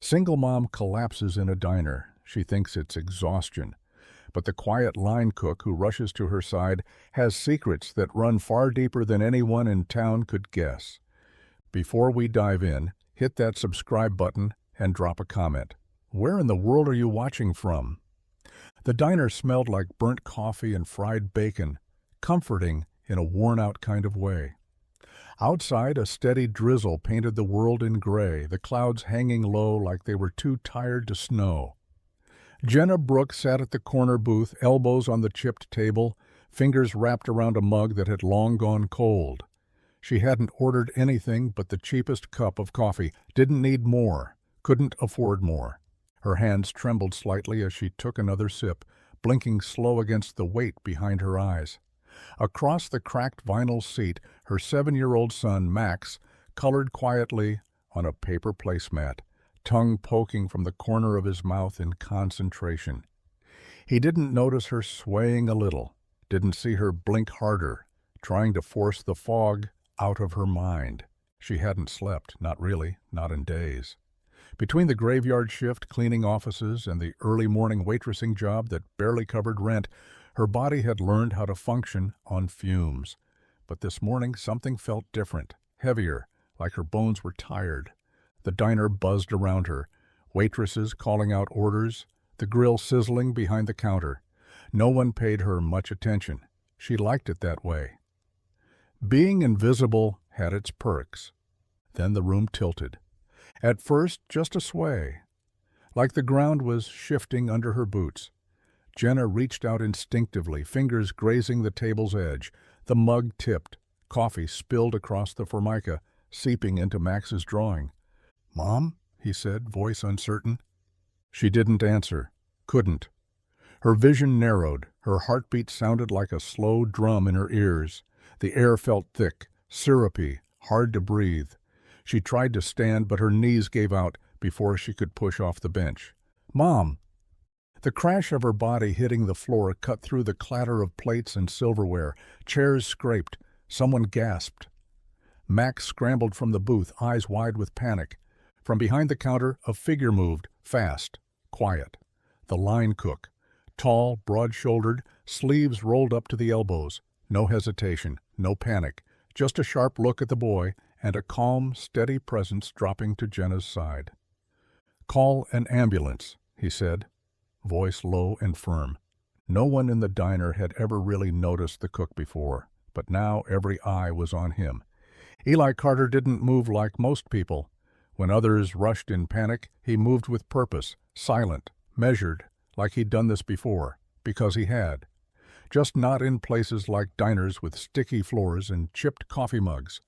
Single mom collapses in a diner. She thinks it's exhaustion. But the quiet line cook who rushes to her side has secrets that run far deeper than anyone in town could guess. Before we dive in, hit that subscribe button and drop a comment. Where in the world are you watching from? The diner smelled like burnt coffee and fried bacon, comforting in a worn-out kind of way. Outside, a steady drizzle painted the world in gray, the clouds hanging low like they were too tired to snow. Jenna Brooks sat at the corner booth, elbows on the chipped table, fingers wrapped around a mug that had long gone cold. She hadn't ordered anything but the cheapest cup of coffee, didn't need more, couldn't afford more. Her hands trembled slightly as she took another sip, blinking slow against the weight behind her eyes. Across the cracked vinyl seat, her 7-year-old son, Max, colored quietly on a paper placemat, tongue poking from the corner of his mouth in concentration. He didn't notice her swaying a little, didn't see her blink harder, trying to force the fog out of her mind. She hadn't slept, not really, not in days. Between the graveyard shift cleaning offices and the early morning waitressing job that barely covered rent, her body had learned how to function on fumes. But this morning something felt different, heavier, like her bones were tired. The diner buzzed around her, waitresses calling out orders, the grill sizzling behind the counter. No one paid her much attention. She liked it that way. Being invisible had its perks. Then the room tilted. At first, just a sway, like the ground was shifting under her boots. Jenna reached out instinctively, fingers grazing the table's edge. The mug tipped. Coffee spilled across the formica, seeping into Max's drawing. "Mom?" he said, voice uncertain. She didn't answer. Couldn't. Her vision narrowed. Her heartbeat sounded like a slow drum in her ears. The air felt thick, syrupy, hard to breathe. She tried to stand, but her knees gave out before she could push off the bench. "Mom!" The crash of her body hitting the floor cut through the clatter of plates and silverware. Chairs scraped. Someone gasped. Max scrambled from the booth, eyes wide with panic. From behind the counter, a figure moved, fast, quiet. The line cook. Tall, broad-shouldered, sleeves rolled up to the elbows. No hesitation, no panic. Just a sharp look at the boy and a calm, steady presence dropping to Jenna's side. "Call an ambulance," he said, voice low and firm. No one in the diner had ever really noticed the cook before, but now every eye was on him. Eli Carter didn't move like most people. When others rushed in panic, he moved with purpose, silent, measured, like he'd done this before, because he had. Just not in places like diners with sticky floors and chipped coffee mugs.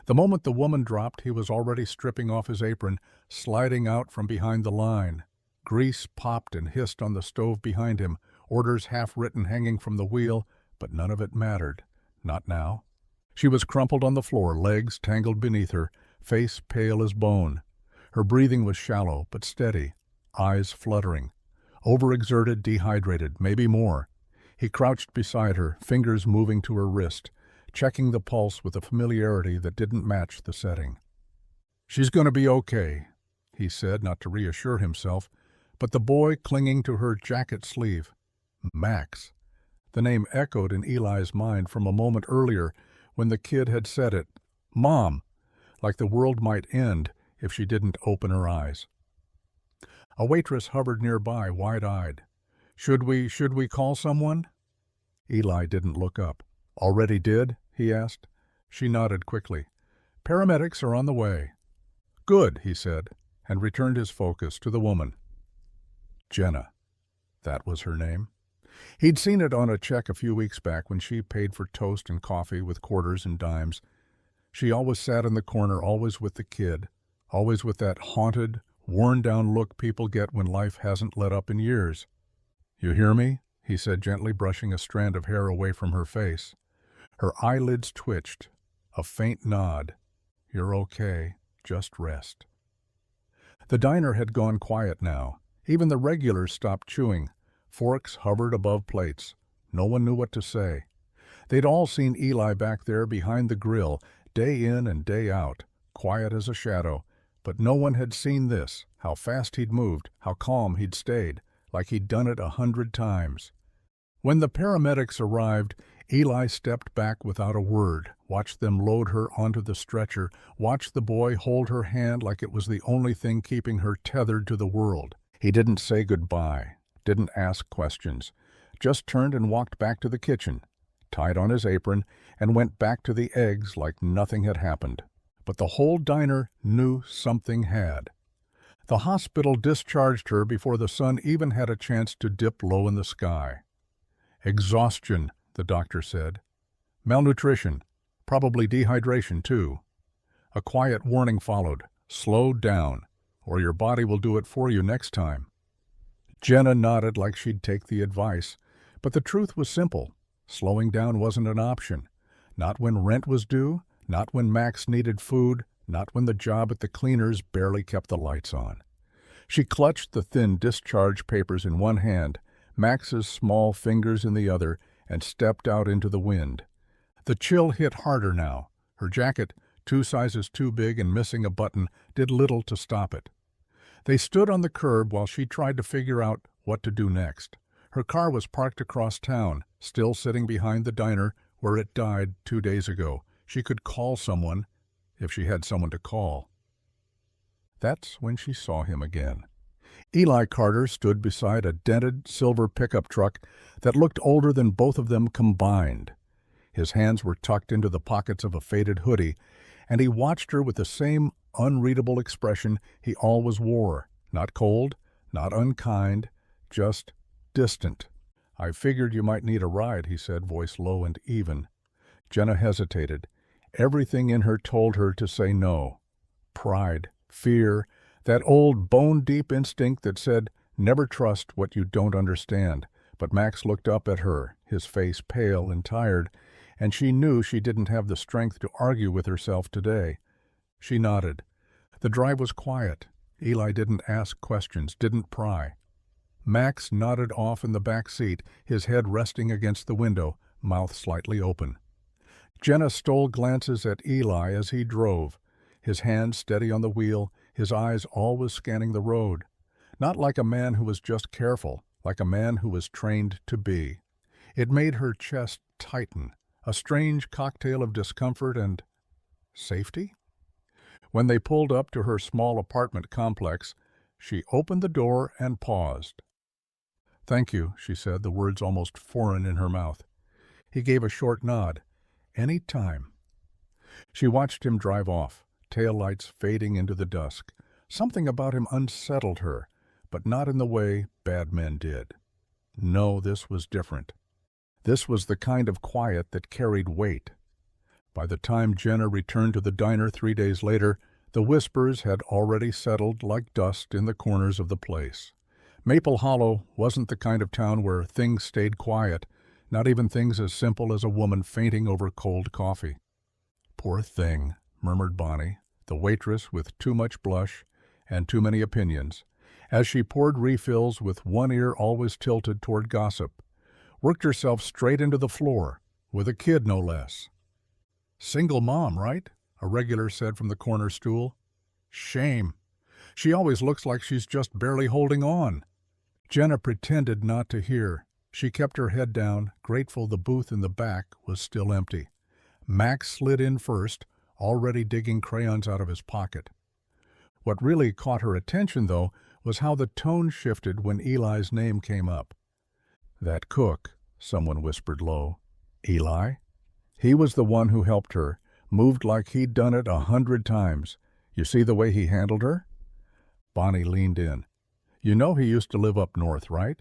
The moment the woman dropped, he was already stripping off his apron, sliding out from behind the line. Grease popped and hissed on the stove behind him, orders half-written hanging from the wheel, but none of it mattered. Not now. She was crumpled on the floor, legs tangled beneath her, face pale as bone. Her breathing was shallow but steady, eyes fluttering. Overexerted, dehydrated, maybe more. He crouched beside her, fingers moving to her wrist, checking the pulse with a familiarity that didn't match the setting. "She's going to be okay," he said, not to reassure himself, but the boy clinging to her jacket sleeve. Max. The name echoed in Eli's mind from a moment earlier when the kid had said it. Mom! Like the world might end if she didn't open her eyes. A waitress hovered nearby, wide-eyed. Should we call someone?" Eli didn't look up. "Already did?" he asked. She nodded quickly. "Paramedics are on the way." "Good," he said, and returned his focus to the woman. Jenna. That was her name. He'd seen it on a check a few weeks back when she paid for toast and coffee with quarters and dimes. She always sat in the corner, always with the kid, always with that haunted, worn-down look people get when life hasn't let up in years. "You hear me?" he said gently, brushing a strand of hair away from her face. Her eyelids twitched. A faint nod. "You're okay. Just rest." The diner had gone quiet now. Even the regulars stopped chewing. Forks hovered above plates. No one knew what to say. They'd all seen Eli back there behind the grill, day in and day out, quiet as a shadow, but no one had seen this, How fast he'd moved, how calm he'd stayed, like he'd done it 100 times. When the paramedics arrived, Eli stepped back without a word, watched them load her onto the stretcher, watched the boy hold her hand like it was the only thing keeping her tethered to the world. He didn't say goodbye, didn't ask questions, just turned and walked back to the kitchen, tied on his apron, and went back to the eggs like nothing had happened. But the whole diner knew something had. The hospital discharged her before the sun even had a chance to dip low in the sky. Exhaustion, the doctor said. Malnutrition, probably dehydration too. A quiet warning followed, slow down, or your body will do it for you next time. Jenna nodded like she'd take the advice, but the truth was simple. Slowing down wasn't an option. Not when rent was due, not when Max needed food, not when the job at the cleaners barely kept the lights on. She clutched the thin discharge papers in one hand, Max's small fingers in the other, and stepped out into the wind. The chill hit harder now. Her jacket, 2 sizes too big and missing a button, did little to stop it. They stood on the curb while she tried to figure out what to do next. Her car was parked across town, still sitting behind the diner where it died 2 days ago. She could call someone, if she had someone to call. That's when she saw him again. Eli Carter stood beside a dented silver pickup truck that looked older than both of them combined. His hands were tucked into the pockets of a faded hoodie, and he watched her with the same unreadable expression he always wore, not cold, not unkind, just distant. "I figured you might need a ride," he said, voice low and even. Jenna hesitated. Everything in her told her to say no. Pride, fear, that old bone-deep instinct that said, never trust what you don't understand. But Max looked up at her, his face pale and tired, and she knew she didn't have the strength to argue with herself today. She nodded. The drive was quiet. Eli didn't ask questions, didn't pry. Max nodded off in the back seat, his head resting against the window, mouth slightly open. Jenna stole glances at Eli as he drove, his hands steady on the wheel, his eyes always scanning the road. Not like a man who was just careful, like a man who was trained to be. It made her chest tighten, a strange cocktail of discomfort and safety. When they pulled up to her small apartment complex, she opened the door and paused. "Thank you," she said, the words almost foreign in her mouth. He gave a short nod. "Any time." She watched him drive off, taillights fading into the dusk. Something about him unsettled her, but not in the way bad men did. No, this was different. This was the kind of quiet that carried weight. By the time Jenna returned to the diner 3 days later, the whispers had already settled like dust in the corners of the place. Maple Hollow wasn't the kind of town where things stayed quiet, not even things as simple as a woman fainting over cold coffee. "Poor thing," murmured Bonnie, the waitress with too much blush and too many opinions, as she poured refills with one ear always tilted toward gossip, worked herself straight into the floor, with a kid no less. "Single mom, right?" a regular said from the corner stool. "Shame. She always looks like she's just barely holding on." Jenna pretended not to hear. She kept her head down, grateful the booth in the back was still empty. Max slid in first, already digging crayons out of his pocket. What really caught her attention, though, was how the tone shifted when Eli's name came up. "That cook," someone whispered low. "Eli?" He was the one who helped her, moved like he'd done it 100 times. "You see the way he handled her?" Bonnie leaned in. "You know he used to live up north, right?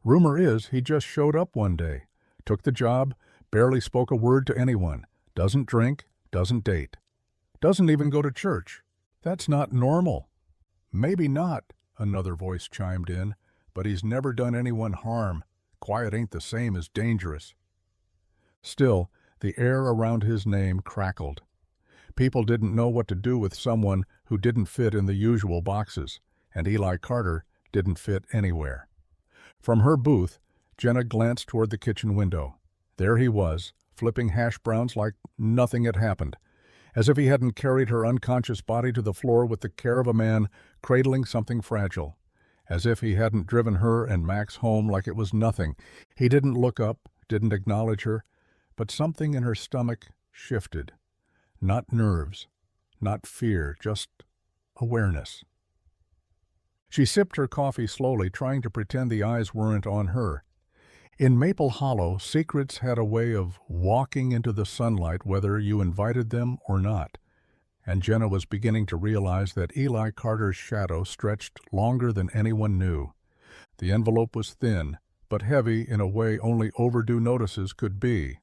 Rumor is he just showed up one day, took the job, barely spoke a word to anyone, doesn't drink, doesn't date, doesn't even go to church. That's not normal." "Maybe not," another voice chimed in, "but he's never done anyone harm. Quiet ain't the same as dangerous." Still, the air around his name crackled. People didn't know what to do with someone who didn't fit in the usual boxes, and Eli Carter didn't fit anywhere. From her booth, Jenna glanced toward the kitchen window. There he was, flipping hash browns like nothing had happened, as if he hadn't carried her unconscious body to the floor with the care of a man cradling something fragile, as if he hadn't driven her and Max home like it was nothing. He didn't look up, didn't acknowledge her, but something in her stomach shifted. Not nerves, not fear, just awareness. She sipped her coffee slowly, trying to pretend the eyes weren't on her. In Maple Hollow, secrets had a way of walking into the sunlight whether you invited them or not, and Jenna was beginning to realize that Eli Carter's shadow stretched longer than anyone knew. The envelope was thin, but heavy in a way only overdue notices could be.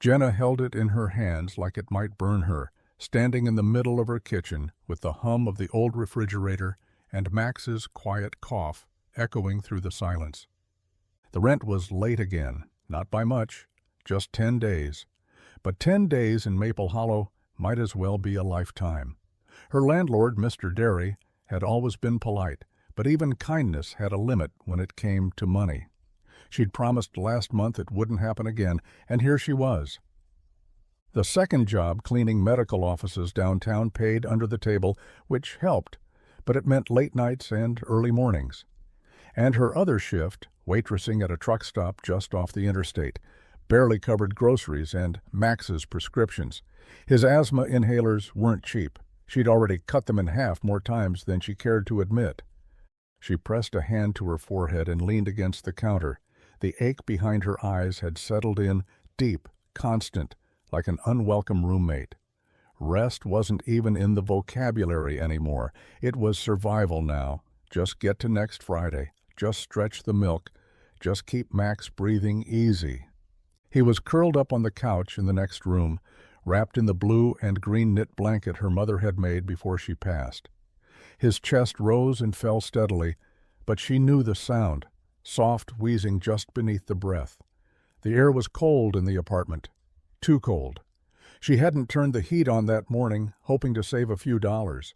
Jenna held it in her hands like it might burn her, standing in the middle of her kitchen with the hum of the old refrigerator and Max's quiet cough echoing through the silence. The rent was late again, not by much, just 10 days. But 10 days in Maple Hollow might as well be a lifetime. Her landlord, Mr. Derry, had always been polite, but even kindness had a limit when it came to money. She'd promised last month it wouldn't happen again, and here she was. The second job, cleaning medical offices downtown, paid under the table, which helped, but it meant late nights and early mornings. And her other shift, waitressing at a truck stop just off the interstate, barely covered groceries and Max's prescriptions. His asthma inhalers weren't cheap. She'd already cut them in half more times than she cared to admit. She pressed a hand to her forehead and leaned against the counter. The ache behind her eyes had settled in, deep, constant, like an unwelcome roommate. Rest wasn't even in the vocabulary anymore. It was survival now. Just get to next Friday. Just stretch the milk. Just keep Max breathing easy. He was curled up on the couch in the next room, wrapped in the blue and green knit blanket her mother had made before she passed. His chest rose and fell steadily, but she knew the sound, soft wheezing just beneath the breath. The air was cold in the apartment. Too cold. She hadn't turned the heat on that morning, hoping to save a few dollars.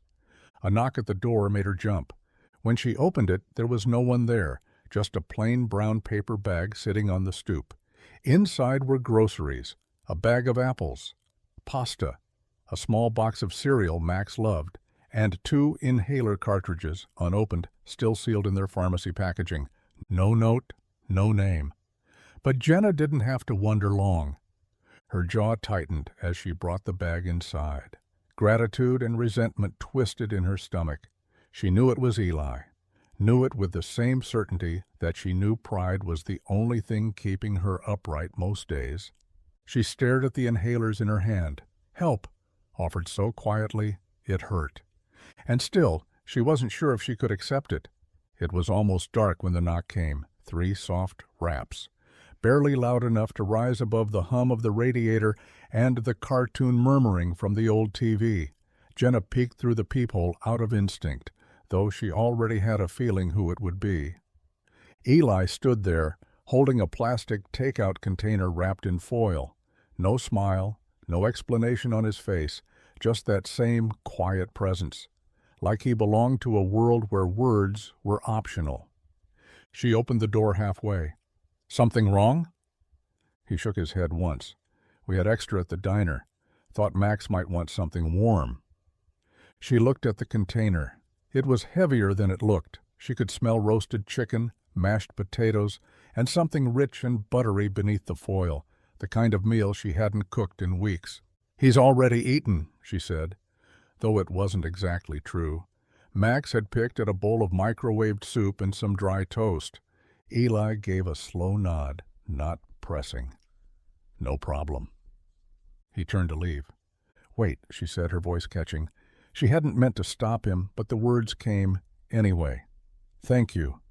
A knock at the door made her jump. When she opened it, there was no one there, just a plain brown paper bag sitting on the stoop. Inside were groceries, a bag of apples, pasta, a small box of cereal Max loved, and 2 inhaler cartridges, unopened, still sealed in their pharmacy packaging. No note, no name. But Jenna didn't have to wonder long. Her jaw tightened as she brought the bag inside. Gratitude and resentment twisted in her stomach. She knew it was Eli. Knew it with the same certainty that she knew pride was the only thing keeping her upright most days. She stared at the inhalers in her hand. Help, offered so quietly, it hurt. And still, she wasn't sure if she could accept it. It was almost dark when the knock came. 3 soft raps, barely loud enough to rise above the hum of the radiator and the cartoon murmuring from the old TV. Jenna peeked through the peephole out of instinct, though she already had a feeling who it would be. Eli stood there, holding a plastic takeout container wrapped in foil. No smile, no explanation on his face, just that same quiet presence, like he belonged to a world where words were optional. She opened the door halfway. "Something wrong?" He shook his head once. "We had extra at the diner. Thought Max might want something warm." She looked at the container. It was heavier than it looked. She could smell roasted chicken, mashed potatoes, and something rich and buttery beneath the foil, the kind of meal she hadn't cooked in weeks. "He's already eaten," she said, though it wasn't exactly true. Max had picked at a bowl of microwaved soup and some dry toast. Eli gave a slow nod, not pressing. "No problem." He turned to leave. "Wait," she said, her voice catching. She hadn't meant to stop him, but the words came anyway. "Thank you."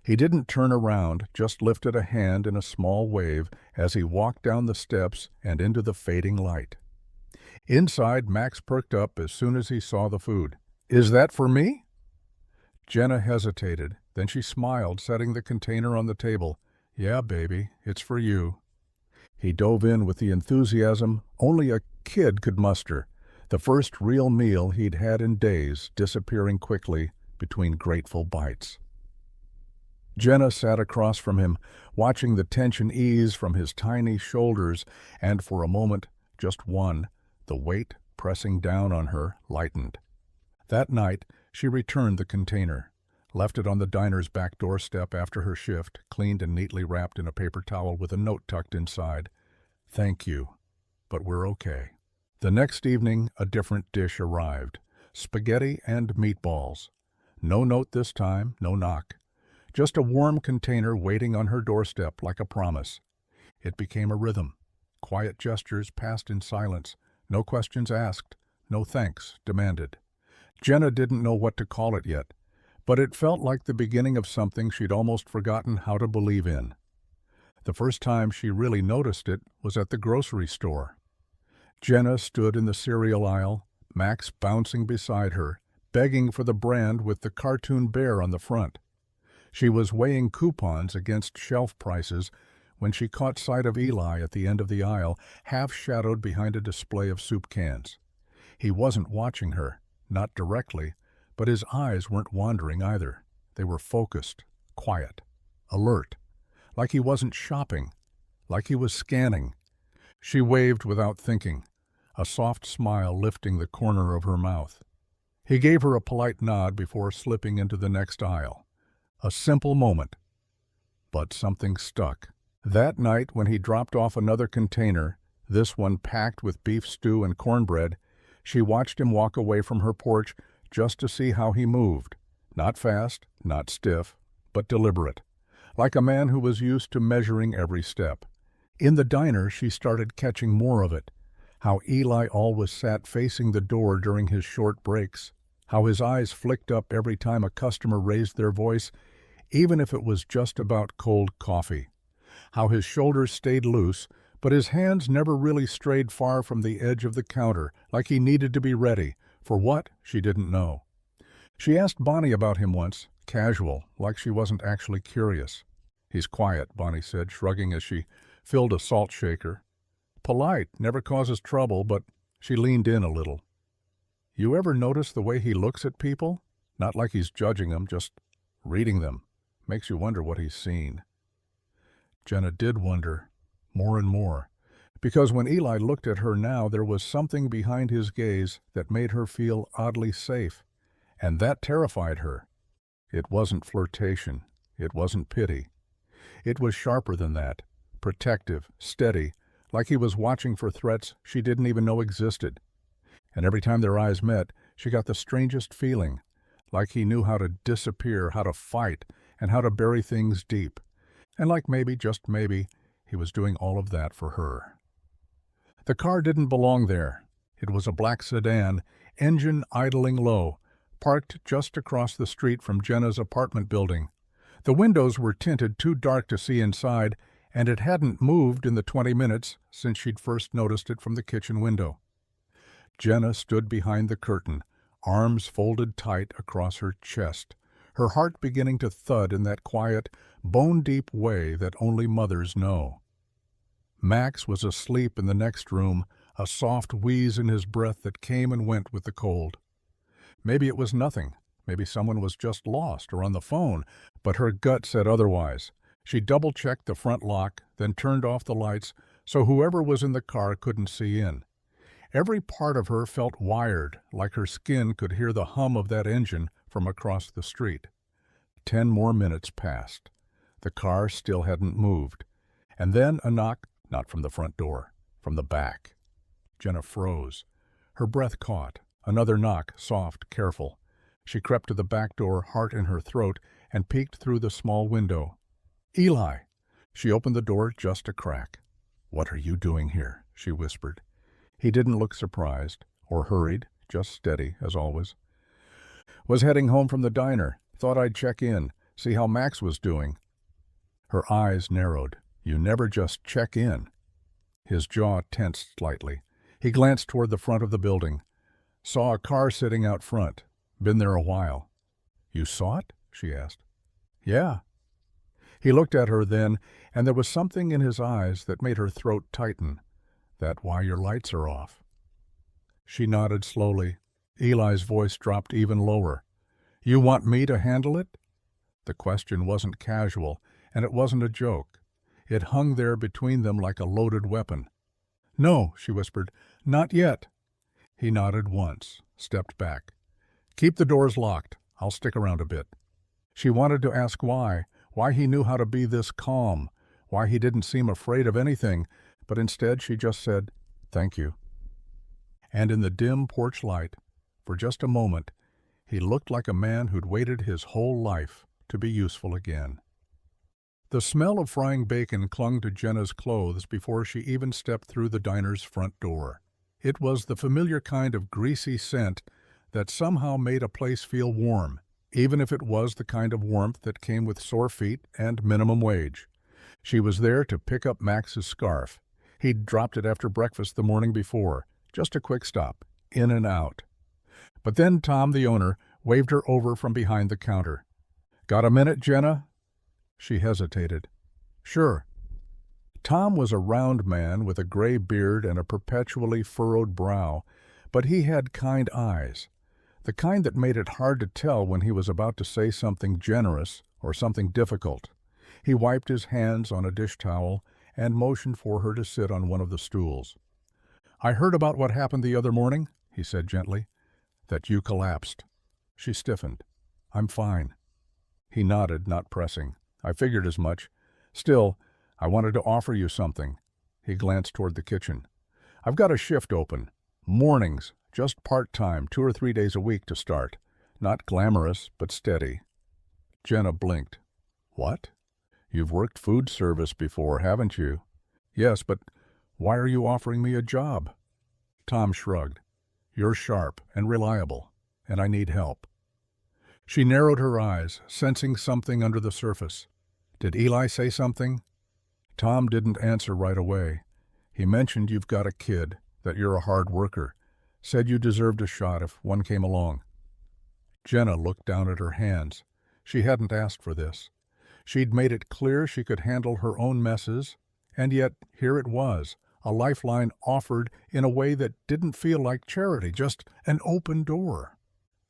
He didn't turn around, just lifted a hand in a small wave as he walked down the steps and into the fading light. Inside, Max perked up as soon as he saw the food. "Is that for me?" Jenna hesitated. Then she smiled, setting the container on the table. "Yeah, baby, it's for you." He dove in with the enthusiasm only a kid could muster, the first real meal he'd had in days, disappearing quickly between grateful bites. Jenna sat across from him, watching the tension ease from his tiny shoulders, and for a moment, just one, the weight pressing down on her, lightened. That night, she returned the container, left it on the diner's back doorstep after her shift, cleaned and neatly wrapped in a paper towel with a note tucked inside. "Thank you, but we're okay." The next evening, a different dish arrived. Spaghetti and meatballs. No note this time, no knock. Just a warm container waiting on her doorstep like a promise. It became a rhythm. Quiet gestures passed in silence. No questions asked. No thanks demanded. Jenna didn't know what to call it yet, but it felt like the beginning of something she'd almost forgotten how to believe in. The first time she really noticed it was at the grocery store. Jenna stood in the cereal aisle, Max bouncing beside her, begging for the brand with the cartoon bear on the front. She was weighing coupons against shelf prices when she caught sight of Eli at the end of the aisle, half-shadowed behind a display of soup cans. He wasn't watching her, not directly, but his eyes weren't wandering either. They were focused, quiet, alert, like he wasn't shopping, like he was scanning. She waved without thinking, a soft smile lifting the corner of her mouth. He gave her a polite nod before slipping into the next aisle. A simple moment, but something stuck. That night, when he dropped off another container, this one packed with beef stew and cornbread, she watched him walk away from her porch just to see how he moved. Not fast, not stiff, but deliberate, like a man who was used to measuring every step. In the diner, she started catching more of it. How Eli always sat facing the door during his short breaks. How his eyes flicked up every time a customer raised their voice, even if it was just about cold coffee. How his shoulders stayed loose, but his hands never really strayed far from the edge of the counter, like he needed to be ready. For what? She didn't know. She asked Bonnie about him once, casual, like she wasn't actually curious. "He's quiet," Bonnie said, shrugging as she filled a salt shaker. "Polite, never causes trouble," but she leaned in a little. "You ever notice the way he looks at people? Not like he's judging them, just reading them. Makes you wonder what he's seen." Jenna did wonder, more and more, because when Eli looked at her now, there was something behind his gaze that made her feel oddly safe, and that terrified her. It wasn't flirtation. It wasn't pity. It was sharper than that, protective, steady, like he was watching for threats she didn't even know existed. And every time their eyes met, she got the strangest feeling, like he knew how to disappear, how to fight, and how to bury things deep. And like maybe, just maybe, he was doing all of that for her. The car didn't belong there. It was a black sedan, engine idling low, parked just across the street from Jenna's apartment building. The windows were tinted too dark to see inside, and it hadn't moved in the 20 minutes since she'd first noticed it from the kitchen window. Jenna stood behind the curtain, arms folded tight across her chest, her heart beginning to thud in that quiet, bone-deep way that only mothers know. Max was asleep in the next room, a soft wheeze in his breath that came and went with the cold. Maybe it was nothing. Maybe someone was just lost or on the phone, but her gut said otherwise. She double-checked the front lock, then turned off the lights so whoever was in the car couldn't see in. Every part of her felt wired, like her skin could hear the hum of that engine from across the street. 10 more minutes passed. The car still hadn't moved. And then a knock, not from the front door, from the back. Jenna froze. Her breath caught. Another knock, soft, careful. She crept to the back door, heart in her throat, and peeked through the small window. "Eli!" She opened the door just a crack. "What are you doing here?" she whispered. He didn't look surprised or hurried, just steady, as always. "Was heading home from the diner. Thought I'd check in, see how Max was doing." Her eyes narrowed. "You never just check in." His jaw tensed slightly. He glanced toward the front of the building. Saw a car sitting out front. Been there a while. "You saw it?" she asked. "Yeah." He looked at her then, and there was something in his eyes that made her throat tighten. "That why your lights are off?" She nodded slowly. Eli's voice dropped even lower. "You want me to handle it?" The question wasn't casual, and it wasn't a joke. It hung there between them like a loaded weapon. "No," she whispered, "not yet." He nodded once, stepped back. "Keep the doors locked. I'll stick around a bit." She wanted to ask why he knew how to be this calm, why he didn't seem afraid of anything, but instead she just said, "Thank you." And in the dim porch light, for just a moment, he looked like a man who'd waited his whole life to be useful again. The smell of frying bacon clung to Jenna's clothes before she even stepped through the diner's front door. It was the familiar kind of greasy scent that somehow made a place feel warm, even if it was the kind of warmth that came with sore feet and minimum wage. She was there to pick up Max's scarf. He'd dropped it after breakfast the morning before, just a quick stop, in and out. But then Tom, the owner, waved her over from behind the counter. "Got a minute, Jenna?" She hesitated. "Sure." Tom was a round man with a gray beard and a perpetually furrowed brow, but he had kind eyes, the kind that made it hard to tell when he was about to say something generous or something difficult. He wiped his hands on a dish towel and motioned for her to sit on one of the stools. "I heard about what happened the other morning," he said gently, "that you collapsed." She stiffened. "I'm fine." He nodded, not pressing. "I figured as much. Still, I wanted to offer you something." He glanced toward the kitchen. "I've got a shift open. Mornings, just part-time, 2 or 3 days a week to start. Not glamorous, but steady." Jenna blinked. "What? You've worked food service before, haven't you?" "Yes, but why are you offering me a job?" Tom shrugged. "You're sharp and reliable, and I need help." She narrowed her eyes, sensing something under the surface. "Did Eli say something?" Tom didn't answer right away. "He mentioned you've got a kid, that you're a hard worker. Said you deserved a shot if one came along." Jenna looked down at her hands. She hadn't asked for this. She'd made it clear she could handle her own messes, and yet here it was, a lifeline offered in a way that didn't feel like charity, just an open door.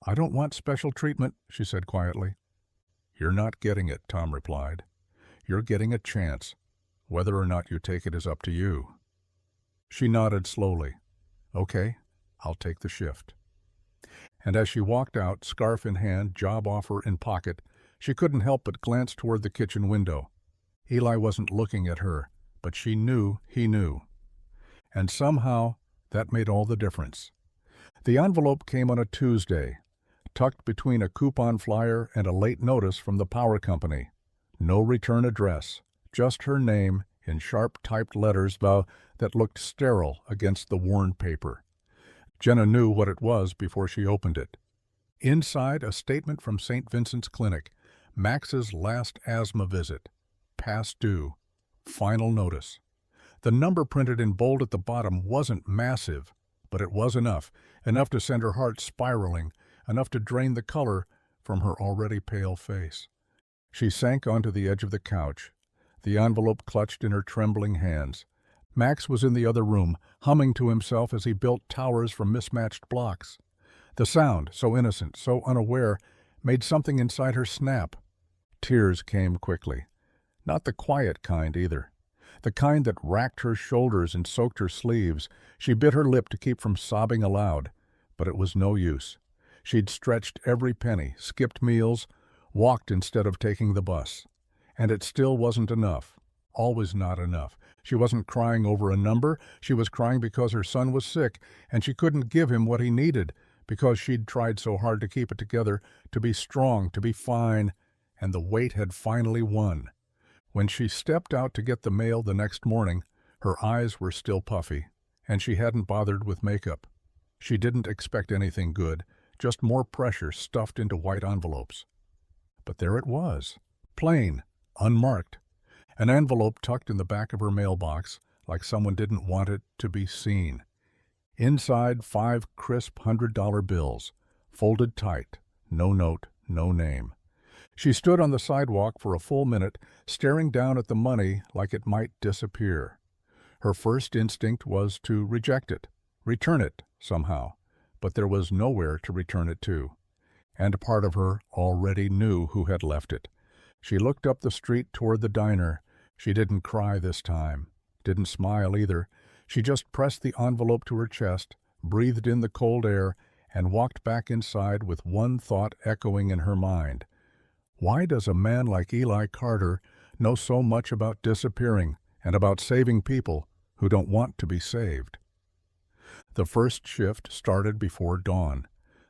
"I don't want special treatment," she said quietly. "You're not getting it," Tom replied. "You're getting a chance. Whether or not you take it is up to you." She nodded slowly. "Okay, I'll take the shift." And as she walked out, scarf in hand, job offer in pocket, she couldn't help but glance toward the kitchen window. Eli wasn't looking at her, but she knew he knew. And somehow that made all the difference. The envelope came on a Tuesday, tucked between a coupon flyer and a late notice from the power company. No return address, just her name in sharp-typed letters that looked sterile against the worn paper. Jenna knew what it was before she opened it. Inside, a statement from St. Vincent's Clinic, Max's last asthma visit, past due, final notice. The number printed in bold at the bottom wasn't massive, but it was enough to send her heart spiraling, enough to drain the color from her already pale face. She sank onto the edge of the couch, the envelope clutched in her trembling hands. Max was in the other room, humming to himself as he built towers from mismatched blocks. The sound, so innocent, so unaware, made something inside her snap. Tears came quickly. Not the quiet kind either. The kind that racked her shoulders and soaked her sleeves. She bit her lip to keep from sobbing aloud, but it was no use. She'd stretched every penny, skipped meals, walked instead of taking the bus. And it still wasn't enough. Always not enough. She wasn't crying over a number. She was crying because her son was sick, and she couldn't give him what he needed, because she'd tried so hard to keep it together, to be strong, to be fine, and the weight had finally won. When she stepped out to get the mail the next morning, her eyes were still puffy, and she hadn't bothered with makeup. She didn't expect anything good, just more pressure stuffed into white envelopes. But there it was, plain, unmarked. An envelope tucked in the back of her mailbox, like someone didn't want it to be seen. Inside, 5 crisp $100 bills, folded tight, no note, no name. She stood on the sidewalk for a full minute, staring down at the money like it might disappear. Her first instinct was to reject it, return it somehow, but there was nowhere to return it to. And part of her already knew who had left it. She looked up the street toward the diner. She didn't cry this time, didn't smile either. She just pressed the envelope to her chest, breathed in the cold air, and walked back inside with one thought echoing in her mind. Why does a man like Eli Carter know so much about disappearing and about saving people who don't want to be saved? The first shift started before dawn.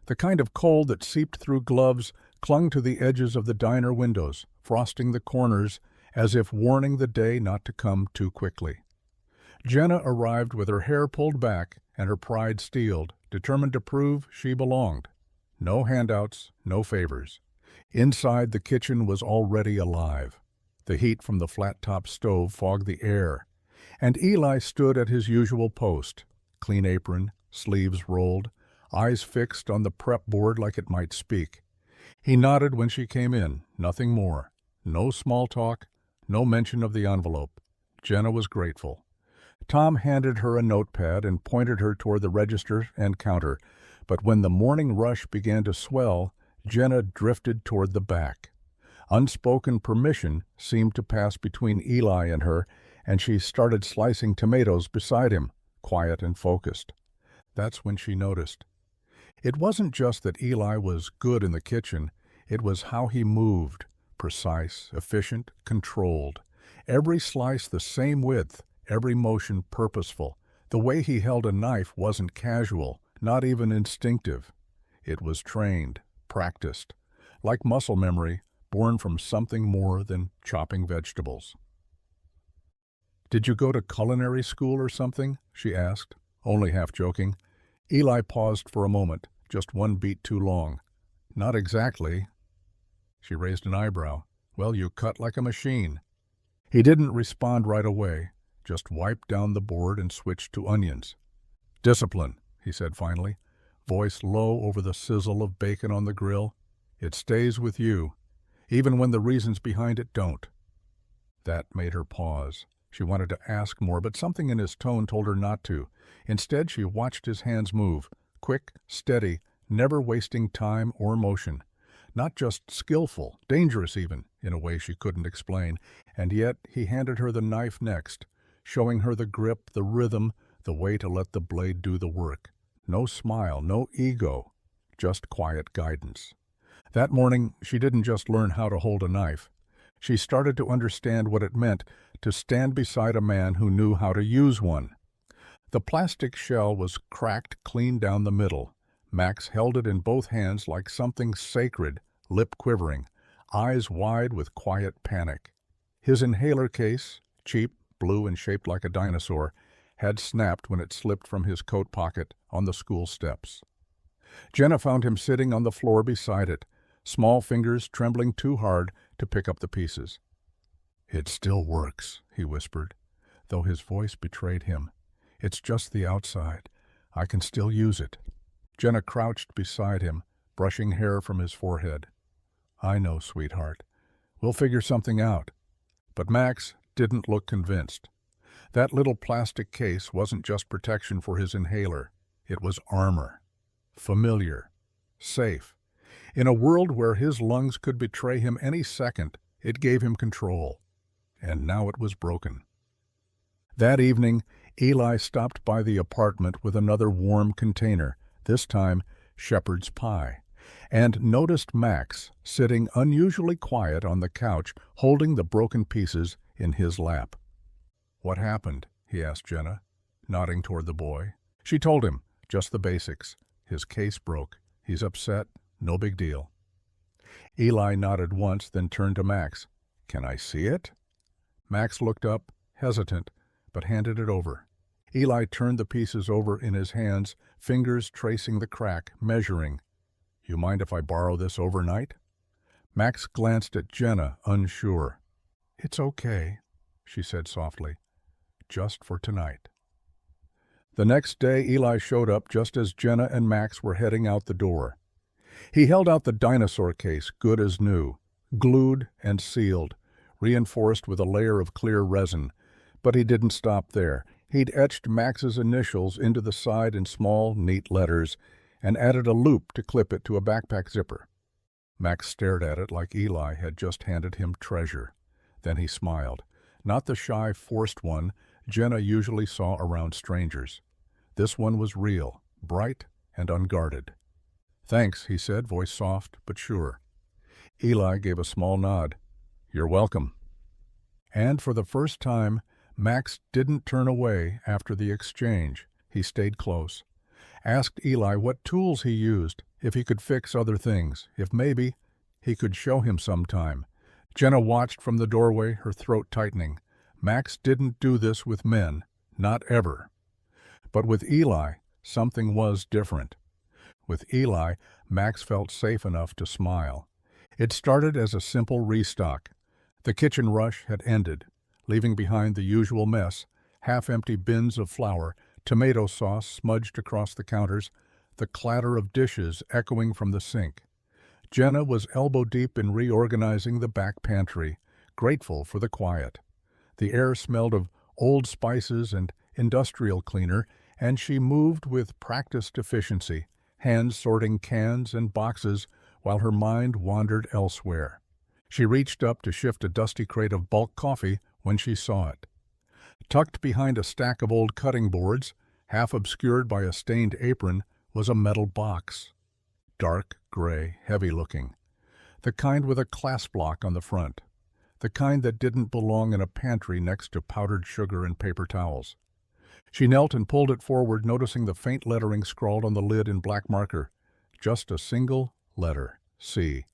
The kind of cold that seeped through gloves clung to the edges of the diner windows, frosting the corners as if warning the day not to come too quickly. Jenna arrived with her hair pulled back and her pride steeled, determined to prove she belonged. No handouts, no favors. Inside, the kitchen was already alive. The heat from the flat-top stove fogged the air, and Eli stood at his usual post, clean apron, sleeves rolled, eyes fixed on the prep board like it might speak. He nodded when she came in, nothing more. No small talk, no mention of the envelope. Jenna was grateful. Tom handed her a notepad and pointed her toward the register and counter, but when the morning rush began to swell, Jenna drifted toward the back. Unspoken permission seemed to pass between Eli and her, and she started slicing tomatoes beside him, quiet and focused. That's when she noticed. It wasn't just that Eli was good in the kitchen, it was how he moved, precise, efficient, controlled. Every slice the same width, every motion purposeful. The way he held a knife wasn't casual, not even instinctive. It was trained, practiced, like muscle memory, born from something more than chopping vegetables. "Did you go to culinary school or something?" she asked, only half joking. Eli paused for a moment, just one beat too long. "Not exactly." She raised an eyebrow. "Well, you cut like a machine." He didn't respond right away, just wiped down the board and switched to onions. "Discipline," he said finally, voice low over the sizzle of bacon on the grill. "It stays with you, even when the reasons behind it don't." That made her pause. She wanted to ask more, but something in his tone told her not to. Instead, she watched his hands move, quick, steady, never wasting time or motion. Not just skillful, dangerous even, in a way she couldn't explain. And yet he handed her the knife next, showing her the grip, the rhythm, the way to let the blade do the work. No smile, no ego, just quiet guidance. That morning, she didn't just learn how to hold a knife. She started to understand what it meant to stand beside a man who knew how to use one. The plastic shell was cracked clean down the middle. Max held it in both hands like something sacred, lip quivering, eyes wide with quiet panic. His inhaler case, cheap, blue and shaped like a dinosaur, had snapped when it slipped from his coat pocket on the school steps. Jenna found him sitting on the floor beside it, small fingers trembling too hard to pick up the pieces. "It still works," he whispered, though his voice betrayed him. "It's just the outside. I can still use it." Jenna crouched beside him, brushing hair from his forehead. "I know, sweetheart. We'll figure something out." But Max didn't look convinced. That little plastic case wasn't just protection for his inhaler. It was armor. Familiar. Safe. In a world where his lungs could betray him any second, it gave him control. And now it was broken. That evening, Eli stopped by the apartment with another warm container, this time shepherd's pie, and noticed Max sitting unusually quiet on the couch, holding the broken pieces in his lap. "What happened?" he asked Jenna, nodding toward the boy. She told him, just the basics. His case broke. He's upset. No big deal. Eli nodded once, then turned to Max. "Can I see it?" Max looked up, hesitant, but handed it over. Eli turned the pieces over in his hands, fingers tracing the crack, measuring. "You mind if I borrow this overnight?" Max glanced at Jenna, unsure. "It's okay," she said softly. "Just for tonight." The next day, Eli showed up just as Jenna and Max were heading out the door. He held out the dinosaur case, good as new, glued and sealed, reinforced with a layer of clear resin. But he didn't stop there. He'd etched Max's initials into the side in small, neat letters, and added a loop to clip it to a backpack zipper. Max stared at it like Eli had just handed him treasure. Then he smiled. Not the shy, forced one Jenna usually saw around strangers. This one was real, bright and unguarded. "Thanks," he said, voice soft but sure. Eli gave a small nod. "You're welcome." And for the first time, Max didn't turn away after the exchange. He stayed close. Asked Eli what tools he used, if he could fix other things, if maybe he could show him sometime. Jenna watched from the doorway, her throat tightening. Max didn't do this with men, not ever. But with Eli, something was different. With Eli, Max felt safe enough to smile. It started as a simple restock. The kitchen rush had ended, leaving behind the usual mess, half-empty bins of flour, tomato sauce smudged across the counters, the clatter of dishes echoing from the sink. Jenna was elbow-deep in reorganizing the back pantry, grateful for the quiet. The air smelled of old spices and industrial cleaner, and she moved with practiced efficiency, hands sorting cans and boxes while her mind wandered elsewhere. She reached up to shift a dusty crate of bulk coffee when she saw it. Tucked behind a stack of old cutting boards, half obscured by a stained apron, was a metal box. Dark, gray, heavy-looking. The kind with a clasp lock on the front. The kind that didn't belong in a pantry next to powdered sugar and paper towels. She knelt and pulled it forward, noticing the faint lettering scrawled on the lid in black marker. Just a single letter, C.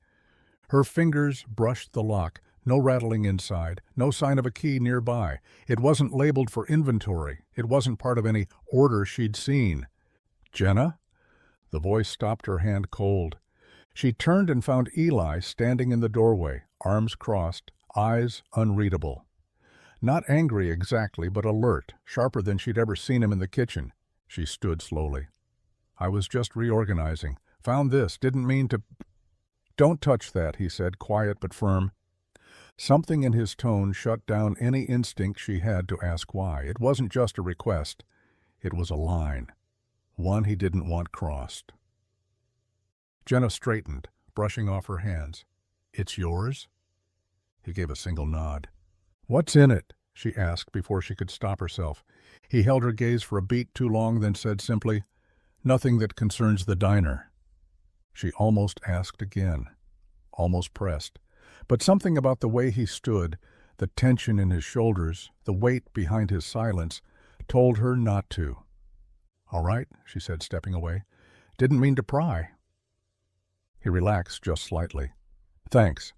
Her fingers brushed the lock, no rattling inside, no sign of a key nearby. It wasn't labeled for inventory. It wasn't part of any order she'd seen. "Jenna?" The voice stopped, her hand cold. She turned and found Eli standing in the doorway, arms crossed, eyes unreadable. Not angry exactly, but alert, sharper than she'd ever seen him in the kitchen. She stood slowly. "I was just reorganizing. Found this. Didn't mean to—" "Don't touch that," he said, quiet but firm. Something in his tone shut down any instinct she had to ask why. It wasn't just a request. It was a line. One he didn't want crossed. Jenna straightened, brushing off her hands. "It's yours?" He gave a single nod. "What's in it?" she asked before she could stop herself. He held her gaze for a beat too long, then said simply, "Nothing that concerns the diner." She almost asked again, almost pressed. But something about the way he stood, the tension in his shoulders, the weight behind his silence, told her not to. "All right," she said, stepping away. "Didn't mean to pry." He relaxed just slightly. "Thanks."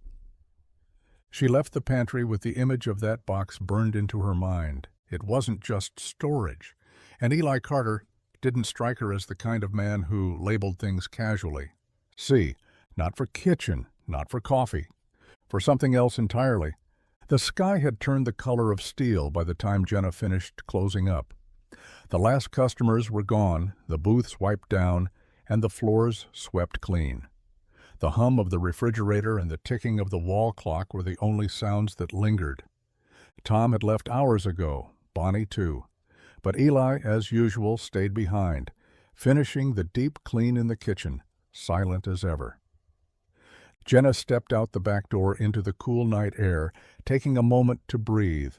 She left the pantry with the image of that box burned into her mind. It wasn't just storage. And Eli Carter didn't strike her as the kind of man who labeled things casually. See, not for kitchen, not for coffee, for something else entirely. The sky had turned the color of steel by the time Jenna finished closing up. The last customers were gone, the booths wiped down, and the floors swept clean. The hum of the refrigerator and the ticking of the wall clock were the only sounds that lingered. Tom had left hours ago, Bonnie too. But Eli, as usual, stayed behind, finishing the deep clean in the kitchen, silent as ever. Jenna stepped out the back door into the cool night air, taking a moment to breathe.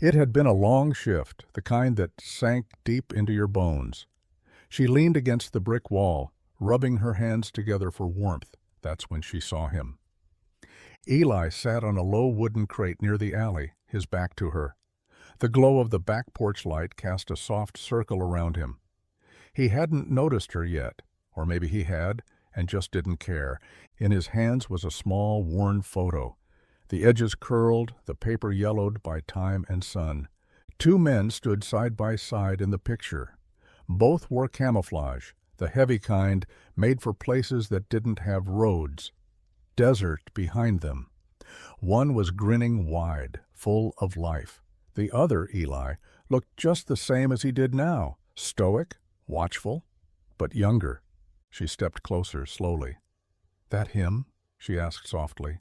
It had been a long shift, the kind that sank deep into your bones. She leaned against the brick wall, rubbing her hands together for warmth. That's when she saw him. Eli sat on a low wooden crate near the alley, his back to her. The glow of the back porch light cast a soft circle around him. He hadn't noticed her yet, or maybe he had, and just didn't care. In his hands was a small, worn photo. The edges curled, the paper yellowed by time and sun. Two men stood side by side in the picture. Both wore camouflage, the heavy kind made for places that didn't have roads. Desert behind them. One was grinning wide, full of life. The other, Eli, looked just the same as he did now, stoic, watchful, but younger. She stepped closer, slowly. "That him?" she asked softly.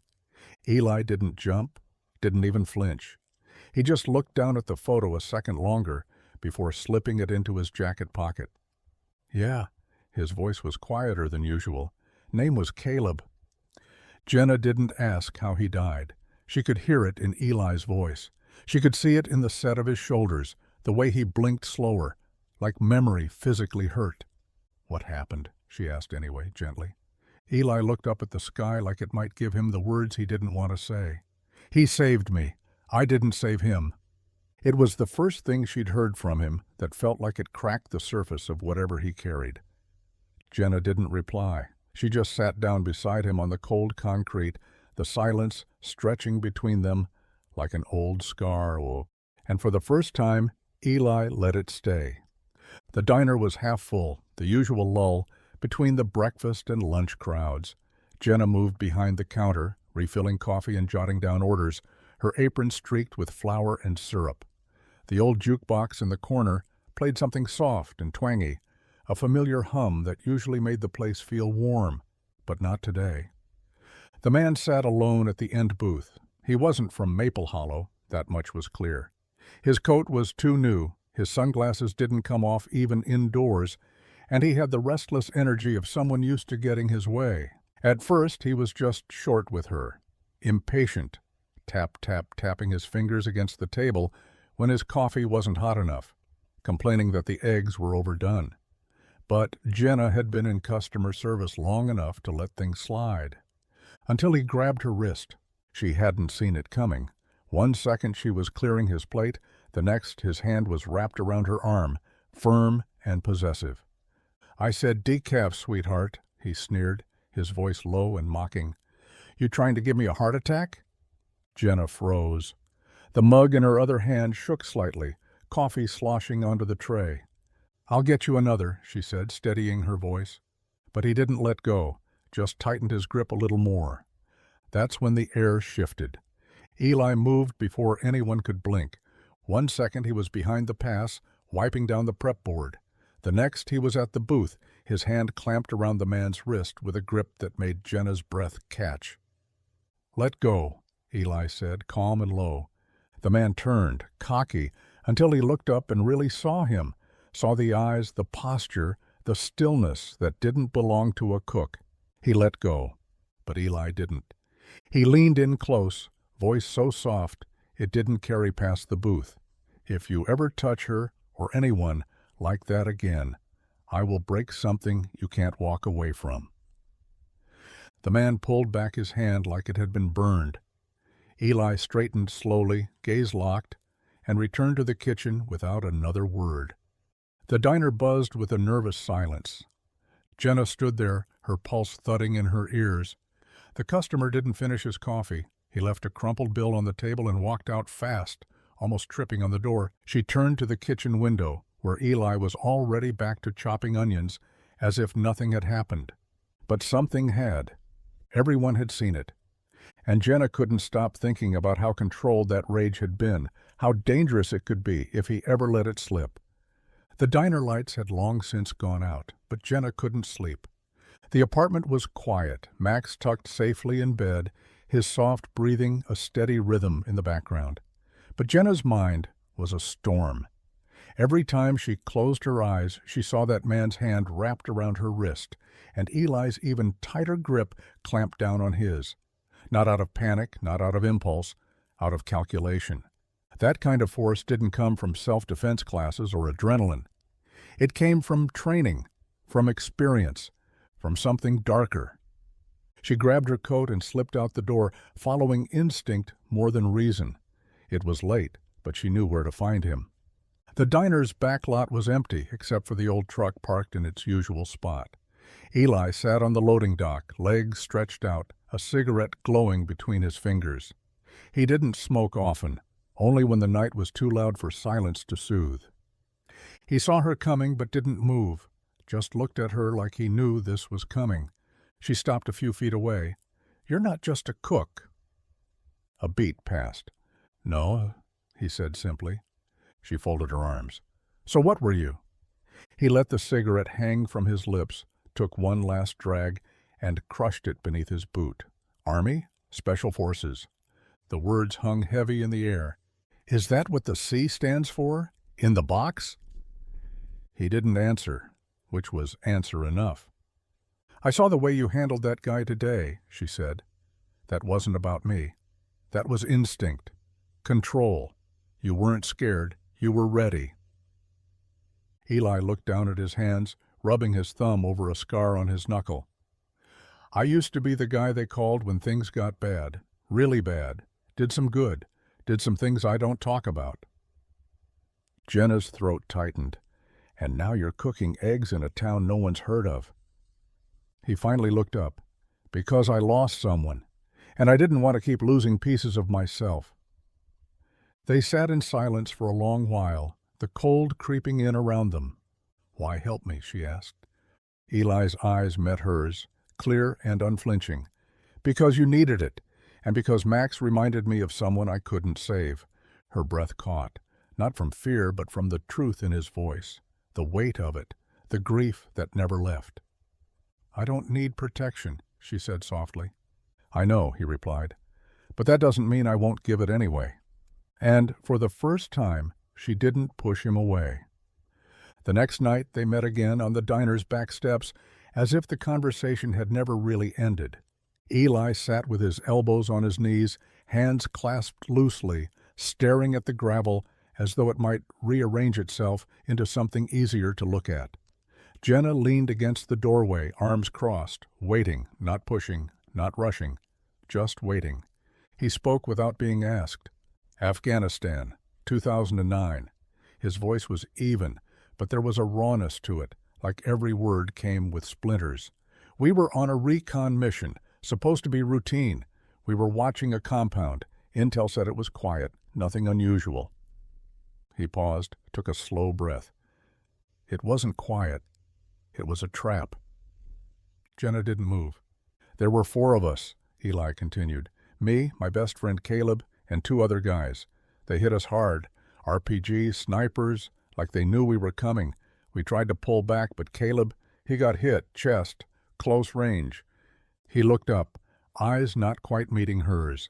Eli didn't jump, didn't even flinch. He just looked down at the photo a second longer before slipping it into his jacket pocket. "Yeah." His voice was quieter than usual. "Name was Caleb." Jenna didn't ask how he died. She could hear it in Eli's voice. She could see it in the set of his shoulders, the way he blinked slower, like memory physically hurt. "What happened?" she asked anyway, gently. Eli looked up at the sky like it might give him the words he didn't want to say. "He saved me. I didn't save him." It was the first thing she'd heard from him that felt like it cracked the surface of whatever he carried. Jenna didn't reply. She just sat down beside him on the cold concrete, the silence stretching between them like an old scar. And for the first time, Eli let it stay. The diner was half full, the usual lull between the breakfast and lunch crowds. Jenna moved behind the counter, refilling coffee and jotting down orders, her apron streaked with flour and syrup. The old jukebox in the corner played something soft and twangy, a familiar hum that usually made the place feel warm, but not today. The man sat alone at the end booth. He wasn't from Maple Hollow, that much was clear. His coat was too new, his sunglasses didn't come off even indoors, and he had the restless energy of someone used to getting his way. At first he was just short with her, impatient, tapping his fingers against the table when his coffee wasn't hot enough, complaining that the eggs were overdone. But Jenna had been in customer service long enough to let things slide. Until he grabbed her wrist. She hadn't seen it coming. 1 second she was clearing his plate, the next his hand was wrapped around her arm, firm and possessive. "I said decaf, sweetheart," he sneered, his voice low and mocking. "You trying to give me a heart attack?" Jenna froze. The mug in her other hand shook slightly, coffee sloshing onto the tray. "I'll get you another," she said, steadying her voice. But he didn't let go, just tightened his grip a little more. That's when the air shifted. Eli moved before anyone could blink. 1 second he was behind the pass, wiping down the prep board. The next he was at the booth, his hand clamped around the man's wrist with a grip that made Jenna's breath catch. "Let go," Eli said, calm and low. The man turned, cocky, until he looked up and really saw him, saw the eyes, the posture, the stillness that didn't belong to a cook. He let go, but Eli didn't. He leaned in close, voice so soft it didn't carry past the booth. "If you ever touch her, or anyone, like that again, I will break something you can't walk away from." The man pulled back his hand like it had been burned. Eli straightened slowly, gaze locked, and returned to the kitchen without another word. The diner buzzed with a nervous silence. Jenna stood there, her pulse thudding in her ears. The customer didn't finish his coffee. He left a crumpled bill on the table and walked out fast, almost tripping on the door. She turned to the kitchen window, where Eli was already back to chopping onions, as if nothing had happened. But something had. Everyone had seen it. And Jenna couldn't stop thinking about how controlled that rage had been, how dangerous it could be if he ever let it slip. The diner lights had long since gone out, but Jenna couldn't sleep. The apartment was quiet, Max tucked safely in bed, his soft breathing a steady rhythm in the background. But Jenna's mind was a storm. Every time she closed her eyes, she saw that man's hand wrapped around her wrist, and Eli's even tighter grip clamped down on his. Not out of panic, not out of impulse, out of calculation. That kind of force didn't come from self-defense classes or adrenaline. It came from training, from experience, from something darker. She grabbed her coat and slipped out the door, following instinct more than reason. It was late, but she knew where to find him. The diner's back lot was empty, except for the old truck parked in its usual spot. Eli sat on the loading dock, legs stretched out, a cigarette glowing between his fingers. He didn't smoke often, only when the night was too loud for silence to soothe. He saw her coming but didn't move, just looked at her like he knew this was coming. She stopped a few feet away. "You're not just a cook." A beat passed. "No," he said simply. She folded her arms. "So what were you?" He let the cigarette hang from his lips, took one last drag, and crushed it beneath his boot. "Army? Special Forces." The words hung heavy in the air. "Is that what the C stands for? In the box?" He didn't answer, which was answer enough. "I saw the way you handled that guy today," she said. "That wasn't about me. That was instinct. Control. You weren't scared. You were ready." Eli looked down at his hands, rubbing his thumb over a scar on his knuckle. "I used to be the guy they called when things got bad. Really bad. Did some good. Did some things I don't talk about." Jenna's throat tightened. "And now you're cooking eggs in a town no one's heard of." He finally looked up. "Because I lost someone. And I didn't want to keep losing pieces of myself." They sat in silence for a long while, the cold creeping in around them. "Why help me?" she asked. Eli's eyes met hers, clear and unflinching. "Because you needed it, and because Max reminded me of someone I couldn't save." Her breath caught, not from fear but from the truth in his voice, the weight of it, the grief that never left. "I don't need protection," she said softly. "I know," he replied, "but that doesn't mean I won't give it anyway." And for the first time, she didn't push him away. The next night they met again on the diner's back steps, as if the conversation had never really ended. Eli sat with his elbows on his knees, hands clasped loosely, staring at the gravel as though it might rearrange itself into something easier to look at. Jenna leaned against the doorway, arms crossed, waiting, not pushing, not rushing, just waiting. He spoke without being asked. "Afghanistan, 2009. His voice was even, but there was a rawness to it, like every word came with splinters. "We were on a recon mission, supposed to be routine. We were watching a compound. Intel said it was quiet, nothing unusual." He paused, took a slow breath. "It wasn't quiet. It was a trap." Jenna didn't move. "There were 4 of us," Eli continued. "Me, my best friend Caleb, and 2 other guys. They hit us hard. RPGs, snipers, like they knew we were coming. We tried to pull back, but Caleb, he got hit, chest, close range." He looked up, eyes not quite meeting hers.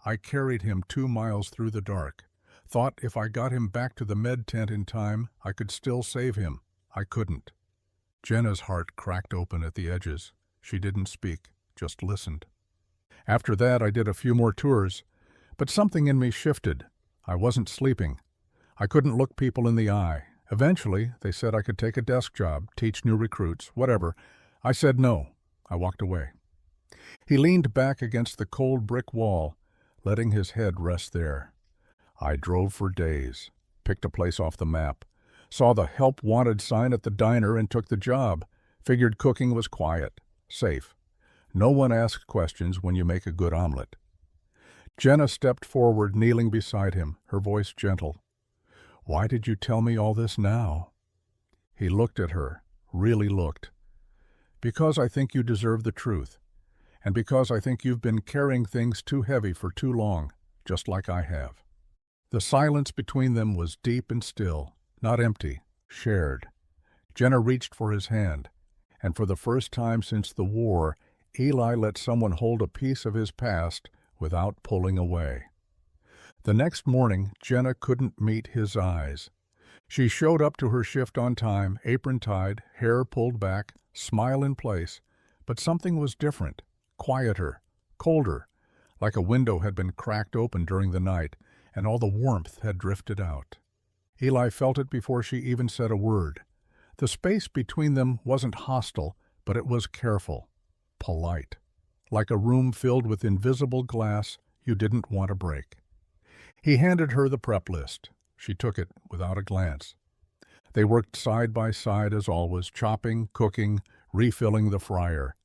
"I carried him 2 miles through the dark. Thought if I got him back to the med tent in time, I could still save him. I couldn't." Jenna's heart cracked open at the edges. She didn't speak, just listened. "After that, I did a few more tours, but something in me shifted. I wasn't sleeping. I couldn't look people in the eye. Eventually, they said I could take a desk job, teach new recruits, whatever. I said no. I walked away." He leaned back against the cold brick wall, letting his head rest there. "I drove for days, picked a place off the map, saw the help wanted sign at the diner and took the job. Figured cooking was quiet, safe. No one asks questions when you make a good omelet." Jenna stepped forward, kneeling beside him, her voice gentle. "Why did you tell me all this now?" He looked at her, really looked. "Because I think you deserve the truth, and because I think you've been carrying things too heavy for too long, just like I have." The silence between them was deep and still, not empty, shared. Jenna reached for his hand, and for the first time since the war, Eli let someone hold a piece of his past without pulling away. The next morning, Jenna couldn't meet his eyes. She showed up to her shift on time, apron tied, hair pulled back, smile in place, but something was different, quieter, colder, like a window had been cracked open during the night, and all the warmth had drifted out. Eli felt it before she even said a word. The space between them wasn't hostile, but it was careful, polite, like a room filled with invisible glass you didn't want to break. He handed her the prep list. She took it without a glance. They worked side by side as always, chopping, cooking, refilling the fryer.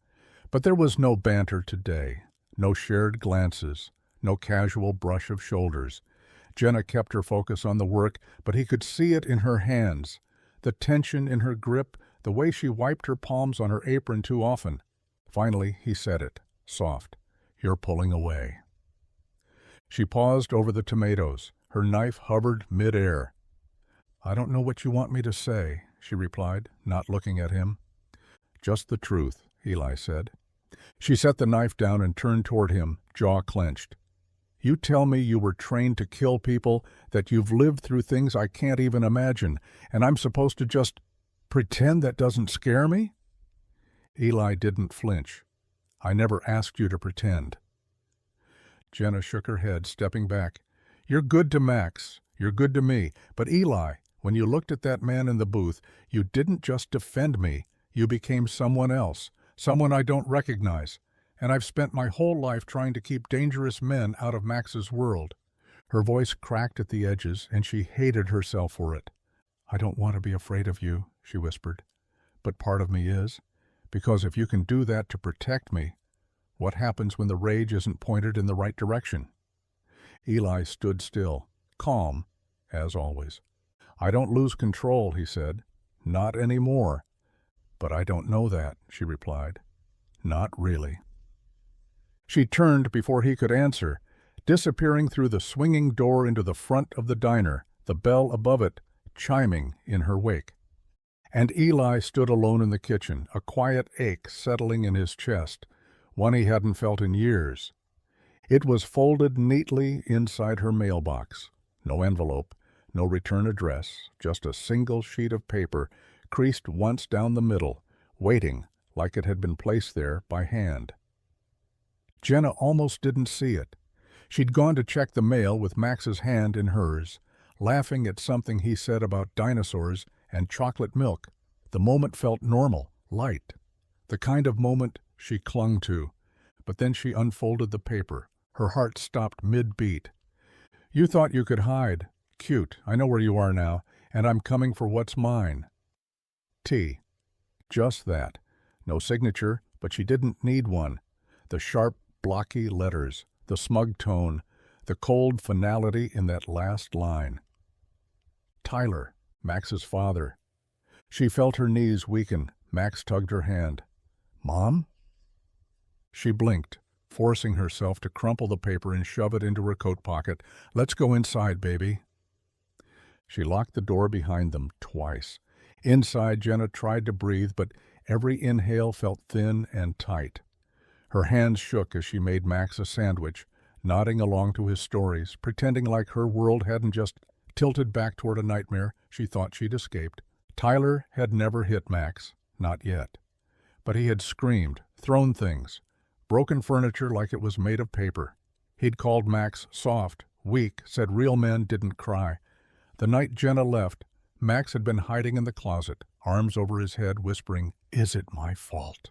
But there was no banter today, no shared glances, no casual brush of shoulders. Jenna kept her focus on the work, but he could see it in her hands, the tension in her grip, the way she wiped her palms on her apron too often. Finally, he said it, soft. "You're pulling away." She paused over the tomatoes. Her knife hovered mid-air. "I don't know what you want me to say," she replied, not looking at him. "Just the truth," Eli said. She set the knife down and turned toward him, jaw clenched. "You tell me you were trained to kill people, that you've lived through things I can't even imagine, and I'm supposed to just pretend that doesn't scare me?" Eli didn't flinch. "I never asked you to pretend." Jenna shook her head, stepping back. "You're good to Max. You're good to me. But Eli, When you looked at that man in the booth, you didn't just defend me, you became someone else, someone I don't recognize, and I've spent my whole life trying to keep dangerous men out of Max's world." Her voice cracked at the edges, and she hated herself for it. "I don't want to be afraid of you," she whispered, "but part of me is, because if you can do that to protect me, what happens when the rage isn't pointed in the right direction?" Eli stood still, calm, as always. "I don't lose control," he said. "Not anymore." "But I don't know that," she replied. "Not really." She turned before he could answer, disappearing through the swinging door into the front of the diner, the bell above it chiming in her wake. And Eli stood alone in the kitchen, a quiet ache settling in his chest, one he hadn't felt in years. It was folded neatly inside her mailbox. No envelope, no return address, just a single sheet of paper, creased once down the middle, waiting like it had been placed there by hand. Jenna almost didn't see it. She'd gone to check the mail with Max's hand in hers, laughing at something he said about dinosaurs and chocolate milk. The moment felt normal, light, the kind of moment she clung to. But then she unfolded the paper. Her heart stopped mid-beat. "You thought you could hide. Cute. I know where you are now, and I'm coming for what's mine." T. Just that. No signature, but she didn't need one. The sharp, blocky letters, the smug tone, the cold finality in that last line. Tyler, Max's father. She felt her knees weaken. Max tugged her hand. "Mom?" She blinked, forcing herself to crumple the paper and shove it into her coat pocket. "Let's go inside, baby." She locked the door behind them twice. Inside, Jenna tried to breathe, but every inhale felt thin and tight. Her hands shook as she made Max a sandwich, nodding along to his stories, pretending like her world hadn't just tilted back toward a nightmare she thought she'd escaped. Tyler had never hit Max, not yet. But he had screamed, thrown things, broken furniture like it was made of paper. He'd called Max soft, weak, said real men didn't cry. The night Jenna left, Max had been hiding in the closet, arms over his head, whispering, "Is it my fault?"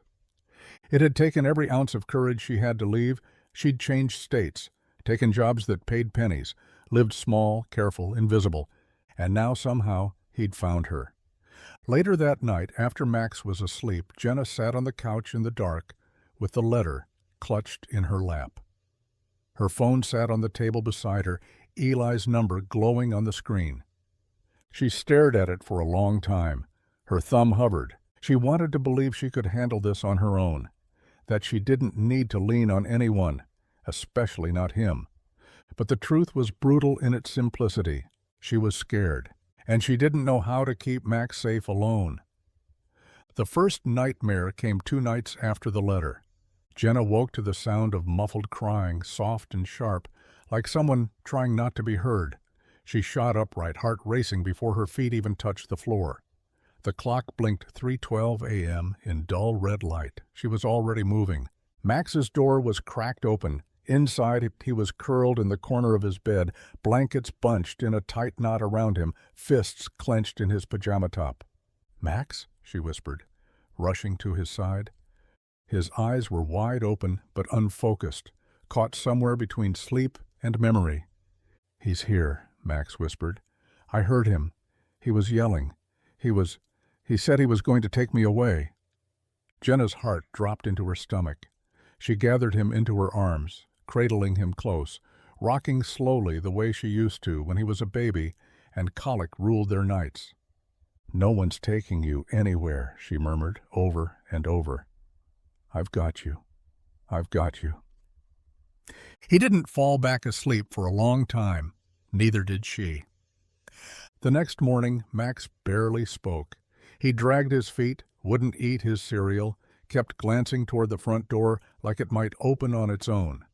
It had taken every ounce of courage she had to leave. She'd changed states, taken jobs that paid pennies, lived small, careful, invisible, and now somehow he'd found her. Later that night, after Max was asleep, Jenna sat on the couch in the dark with the letter clutched in her lap. Her phone sat on the table beside her, Eli's number glowing on the screen. She stared at it for a long time. Her thumb hovered. She wanted to believe she could handle this on her own, that she didn't need to lean on anyone, especially not him. But the truth was brutal in its simplicity. She was scared, and she didn't know how to keep Max safe alone. The first nightmare came 2 nights after the letter. Jenna woke to the sound of muffled crying, soft and sharp, like someone trying not to be heard. She shot upright, heart racing before her feet even touched the floor. The clock blinked 3:12 a.m. in dull red light. She was already moving. Max's door was cracked open. Inside, he was curled in the corner of his bed, blankets bunched in a tight knot around him, fists clenched in his pajama top. "Max?" she whispered, rushing to his side. His eyes were wide open but unfocused, caught somewhere between sleep and memory. "He's here," Max whispered. "I heard him. He was yelling. He said he was going to take me away." Jenna's heart dropped into her stomach. She gathered him into her arms, cradling him close, rocking slowly the way she used to when he was a baby and colic ruled their nights. "No one's taking you anywhere," she murmured over and over. "I've got you. I've got you." He didn't fall back asleep for a long time. Neither did she. The next morning, Max barely spoke. He dragged his feet, wouldn't eat his cereal, kept glancing toward the front door like it might open on its own.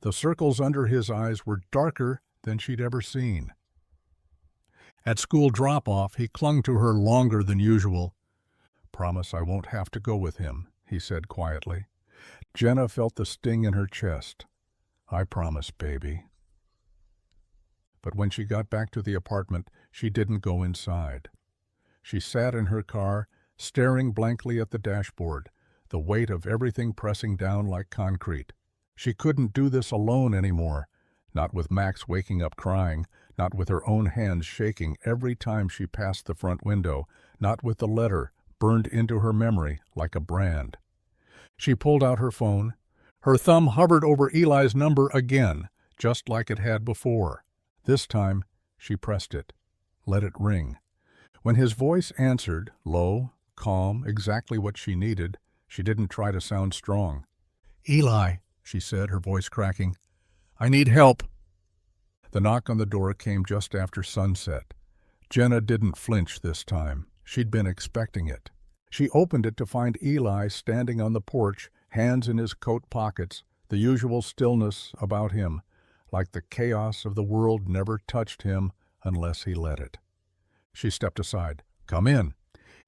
The circles under his eyes were darker than she'd ever seen. At school drop-off, he clung to her longer than usual. "Promise I won't have to go with him," he said quietly. Jenna felt the sting in her chest. "I promise, baby." But when she got back to the apartment, she didn't go inside. She sat in her car, staring blankly at the dashboard, the weight of everything pressing down like concrete. She couldn't do this alone anymore, not with Max waking up crying, not with her own hands shaking every time she passed the front window, not with the letter burned into her memory like a brand. She pulled out her phone. Her thumb hovered over Eli's number again, just like it had before. This time, she pressed it, let it ring. When his voice answered, low, calm, exactly what she needed, she didn't try to sound strong. "Eli," she said, her voice cracking, "I need help." The knock on the door came just after sunset. Jenna didn't flinch this time. She'd been expecting it. She opened it to find Eli standing on the porch, hands in his coat pockets, the usual stillness about him, like the chaos of the world never touched him unless he let it. She stepped aside. "Come in."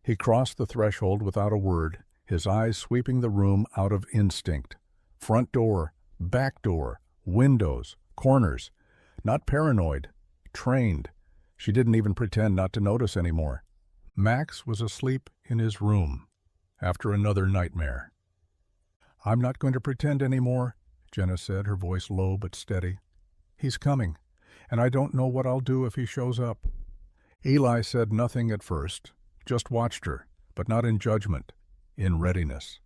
He crossed the threshold without a word, his eyes sweeping the room out of instinct. Front door, back door, windows, corners. Not paranoid, trained. She didn't even pretend not to notice anymore. Max was asleep in his room, after another nightmare. "I'm not going to pretend anymore," Jenna said, her voice low but steady. "He's coming, and I don't know what I'll do if he shows up." Eli said nothing at first, just watched her, but not in judgment, in readiness.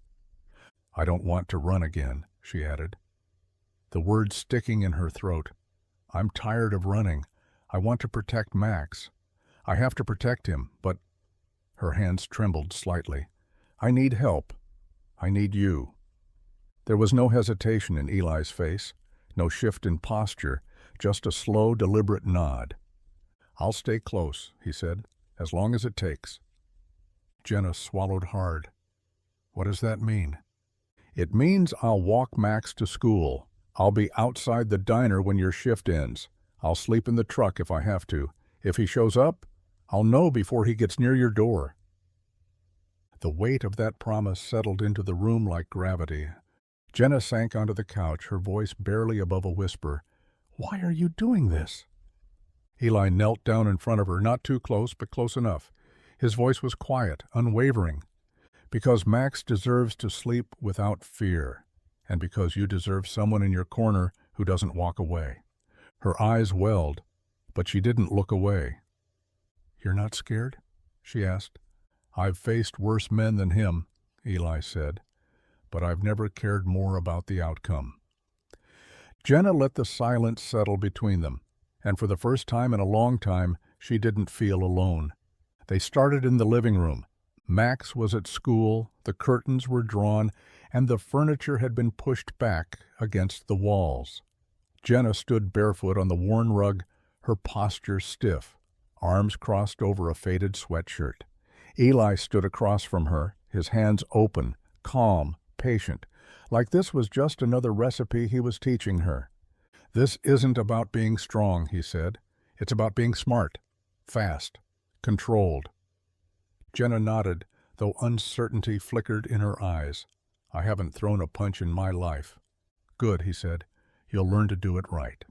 "I don't want to run again," she added, the words sticking in her throat. "I'm tired of running. I want to protect Max. I have to protect him, but—" Her hands trembled slightly. "I need help. I need you." There was no hesitation in Eli's face, no shift in posture, just a slow, deliberate nod. "I'll stay close," he said, "as long as it takes." Jenna swallowed hard. "What does that mean?" "It means I'll walk Max to school. I'll be outside the diner when your shift ends. I'll sleep in the truck if I have to. If he shows up, I'll know before he gets near your door." The weight of that promise settled into the room like gravity. Jenna sank onto the couch, her voice barely above a whisper. "Why are you doing this?" Eli knelt down in front of her, not too close, but close enough. His voice was quiet, unwavering. "Because Max deserves to sleep without fear, and because you deserve someone in your corner who doesn't walk away." Her eyes welled, but she didn't look away. "You're not scared?" she asked. "I've faced worse men than him," Eli said, "but I've never cared more about the outcome." Jenna let the silence settle between them, and for the first time in a long time, she didn't feel alone. They started in the living room. Max was at school, the curtains were drawn, and the furniture had been pushed back against the walls. Jenna stood barefoot on the worn rug, her posture stiff, arms crossed over a faded sweatshirt. Eli stood across from her, his hands open, calm, patient, like this was just another recipe he was teaching her. "This isn't about being strong," he said. "It's about being smart, fast, controlled." Jenna nodded, though uncertainty flickered in her eyes. "I haven't thrown a punch in my life." "Good," he said. "You'll learn to do it right."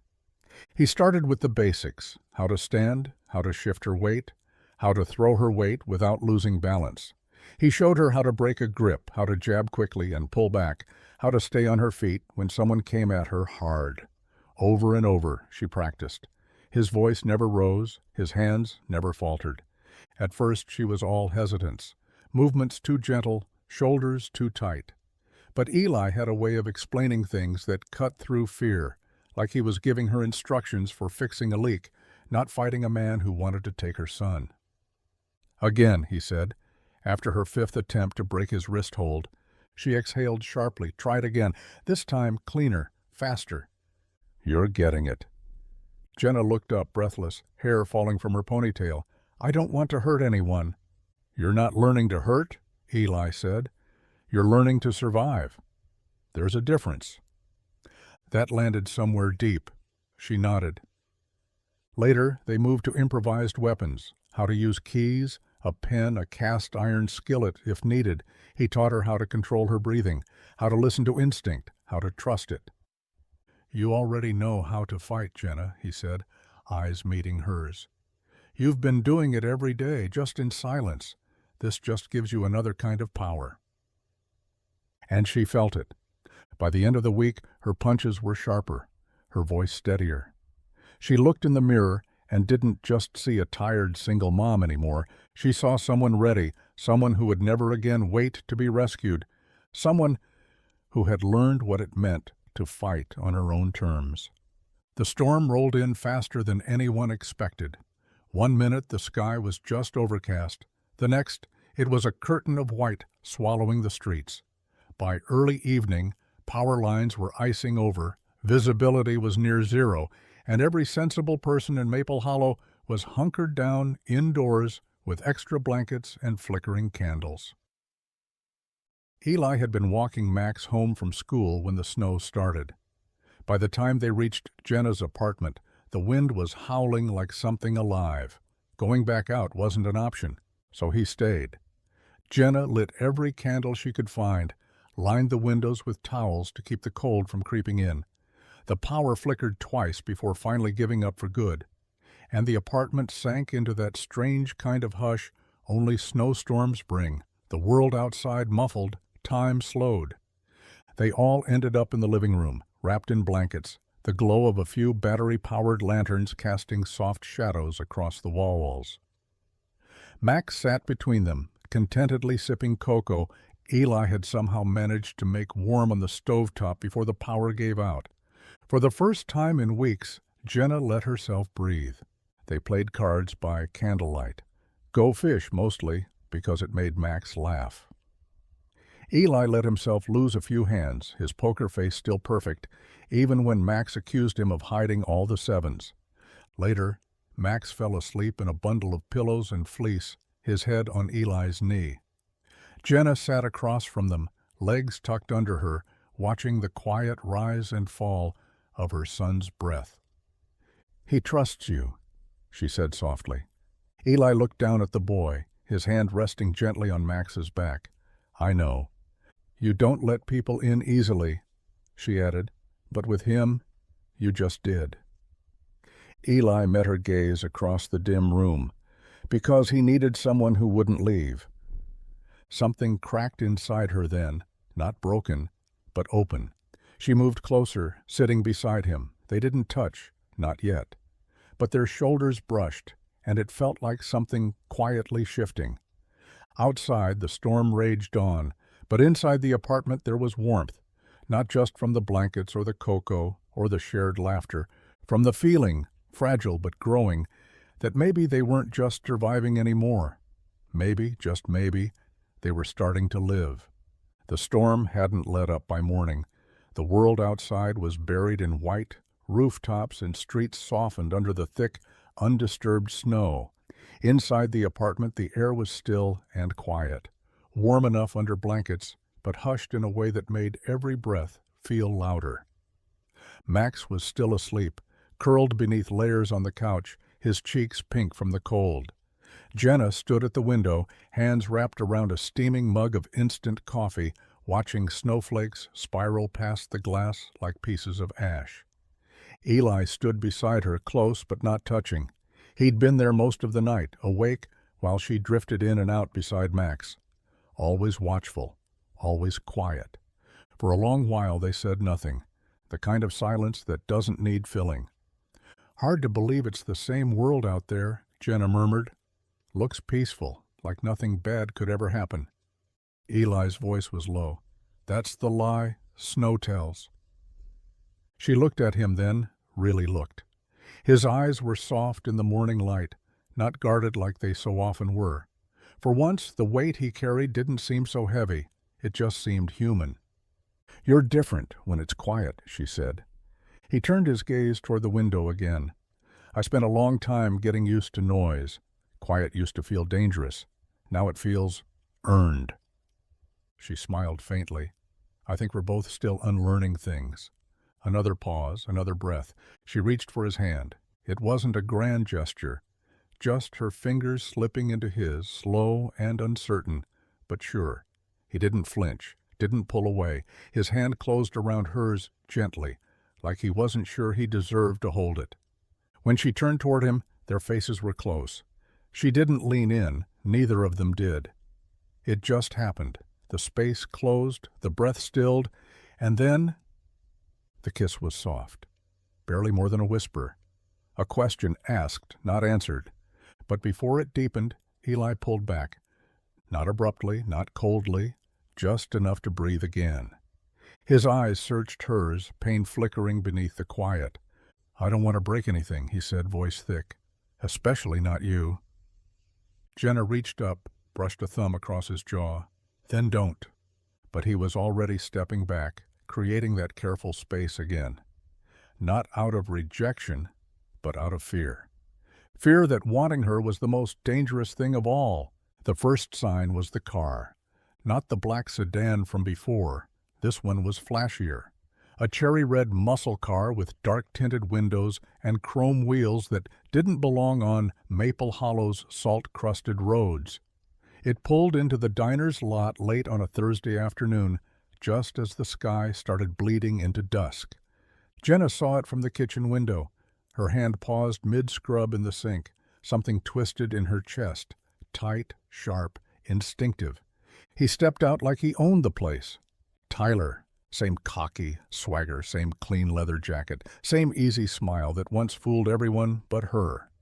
He started with the basics: how to stand, how to shift her weight, how to throw her weight without losing balance. He showed her how to break a grip, how to jab quickly and pull back, how to stay on her feet when someone came at her hard. Over and over, she practiced. His voice never rose, his hands never faltered. At first she was all hesitance, movements too gentle, shoulders too tight. But Eli had a way of explaining things that cut through fear, like he was giving her instructions for fixing a leak, not fighting a man who wanted to take her son. "Again," he said. After her fifth attempt to break his wrist hold, she exhaled sharply, tried again, this time cleaner, faster. "You're getting it." Jenna looked up, breathless, hair falling from her ponytail. "I don't want to hurt anyone." "You're not learning to hurt," Eli said. "You're learning to survive. There's a difference." That landed somewhere deep. She nodded. Later, they moved to improvised weapons, how to use keys, a pen, a cast-iron skillet if needed. He taught her how to control her breathing, how to listen to instinct, how to trust it. "You already know how to fight, Jenna," he said. eyes meeting hers. "You've been doing it every day, just in silence. This just gives you another kind of power." And she felt it. By the end of the week, her punches were sharper, her voice steadier. She looked in the mirror and didn't just see a tired single mom anymore. She saw someone ready, someone who would never again wait to be rescued, someone who had learned what it meant to fight on her own terms. The storm rolled in faster than anyone expected. One minute the sky was just overcast. The next, it was a curtain of white swallowing the streets. By early evening, power lines were icing over, visibility was near zero, and every sensible person in Maple Hollow was hunkered down indoors with extra blankets and flickering candles. Eli had been walking Max home from school when the snow started. By the time they reached Jenna's apartment, the wind was howling like something alive. Going back out wasn't an option, so he stayed. Jenna lit every candle she could find, lined the windows with towels to keep the cold from creeping in. The power flickered twice before finally giving up for good, and the apartment sank into that strange kind of hush only snowstorms bring. The world outside muffled, time slowed. They all ended up in the living room, wrapped in blankets, the glow of a few battery-powered lanterns casting soft shadows across the walls. Max sat between them, contentedly sipping cocoa Eli had somehow managed to make warm on the stovetop before the power gave out. For the first time in weeks, Jenna let herself breathe. They played cards by candlelight. Go fish, mostly, because it made Max laugh. Eli let himself lose a few hands, his poker face still perfect, even when Max accused him of hiding all the sevens. Later, Max fell asleep in a bundle of pillows and fleece, his head on Eli's knee. Jenna sat across from them, legs tucked under her, watching the quiet rise and fall of her son's breath. "He trusts you," she said softly. Eli looked down at the boy, his hand resting gently on Max's back. "I know. You don't let people in easily," she added, "but with him, you just did." Eli met her gaze across the dim room, because he needed someone who wouldn't leave. Something cracked inside her then, not broken, but open. She moved closer, sitting beside him. They didn't touch, not yet. But their shoulders brushed, and it felt like something quietly shifting. Outside, the storm raged on, but inside the apartment there was warmth, not just from the blankets or the cocoa or the shared laughter, from the feeling, fragile but growing, that maybe they weren't just surviving anymore. Maybe, just maybe, they were starting to live. The storm hadn't let up by morning. The world outside was buried in white, rooftops and streets softened under the thick, undisturbed snow. Inside the apartment the air was still and quiet, warm enough under blankets, but hushed in a way that made every breath feel louder. Max was still asleep, curled beneath layers on the couch, his cheeks pink from the cold. Jenna stood at the window, hands wrapped around a steaming mug of instant coffee, watching snowflakes spiral past the glass like pieces of ash. Eli stood beside her, close but not touching. He'd been there most of the night, awake while she drifted in and out beside Max. Always watchful, always quiet. For a long while they said nothing, the kind of silence that doesn't need filling. "Hard to believe it's the same world out there," Jenna murmured. "Looks peaceful, like nothing bad could ever happen." Eli's voice was low. "That's the lie snow tells." She looked at him then, really looked. His eyes were soft in the morning light, not guarded like they so often were. For once, the weight he carried didn't seem so heavy. It just seemed human. "You're different when it's quiet," she said. He turned his gaze toward the window again. "I spent a long time getting used to noise. Quiet used to feel dangerous. Now it feels earned." She smiled faintly. "I think we're both still unlearning things." Another pause, another breath. She reached for his hand. It wasn't a grand gesture, just her fingers slipping into his, slow and uncertain, but sure. He didn't flinch, didn't pull away. His hand closed around hers gently, like he wasn't sure he deserved to hold it. When she turned toward him, their faces were close. She didn't lean in, neither of them did. It just happened. The space closed, the breath stilled, and then the kiss was soft, barely more than a whisper. A question asked, not answered. But before it deepened, Eli pulled back. Not abruptly, not coldly, just enough to breathe again. His eyes searched hers, pain flickering beneath the quiet. "I don't want to break anything," he said, voice thick. "Especially not you." Jenna reached up, brushed a thumb across his jaw. "Then don't." But he was already stepping back, creating that careful space again. Not out of rejection, but out of fear. Fear that wanting her was the most dangerous thing of all. The first sign was the car. Not the black sedan from before. This one was flashier. A cherry-red muscle car with dark-tinted windows and chrome wheels that didn't belong on Maple Hollow's salt-crusted roads. It pulled into the diner's lot late on a Thursday afternoon, just as the sky started bleeding into dusk. Jenna saw it from the kitchen window. Her hand paused mid-scrub in the sink, something twisted in her chest, tight, sharp, instinctive. He stepped out like he owned the place. Tyler. Same cocky swagger, same clean leather jacket, same easy smile that once fooled everyone but her.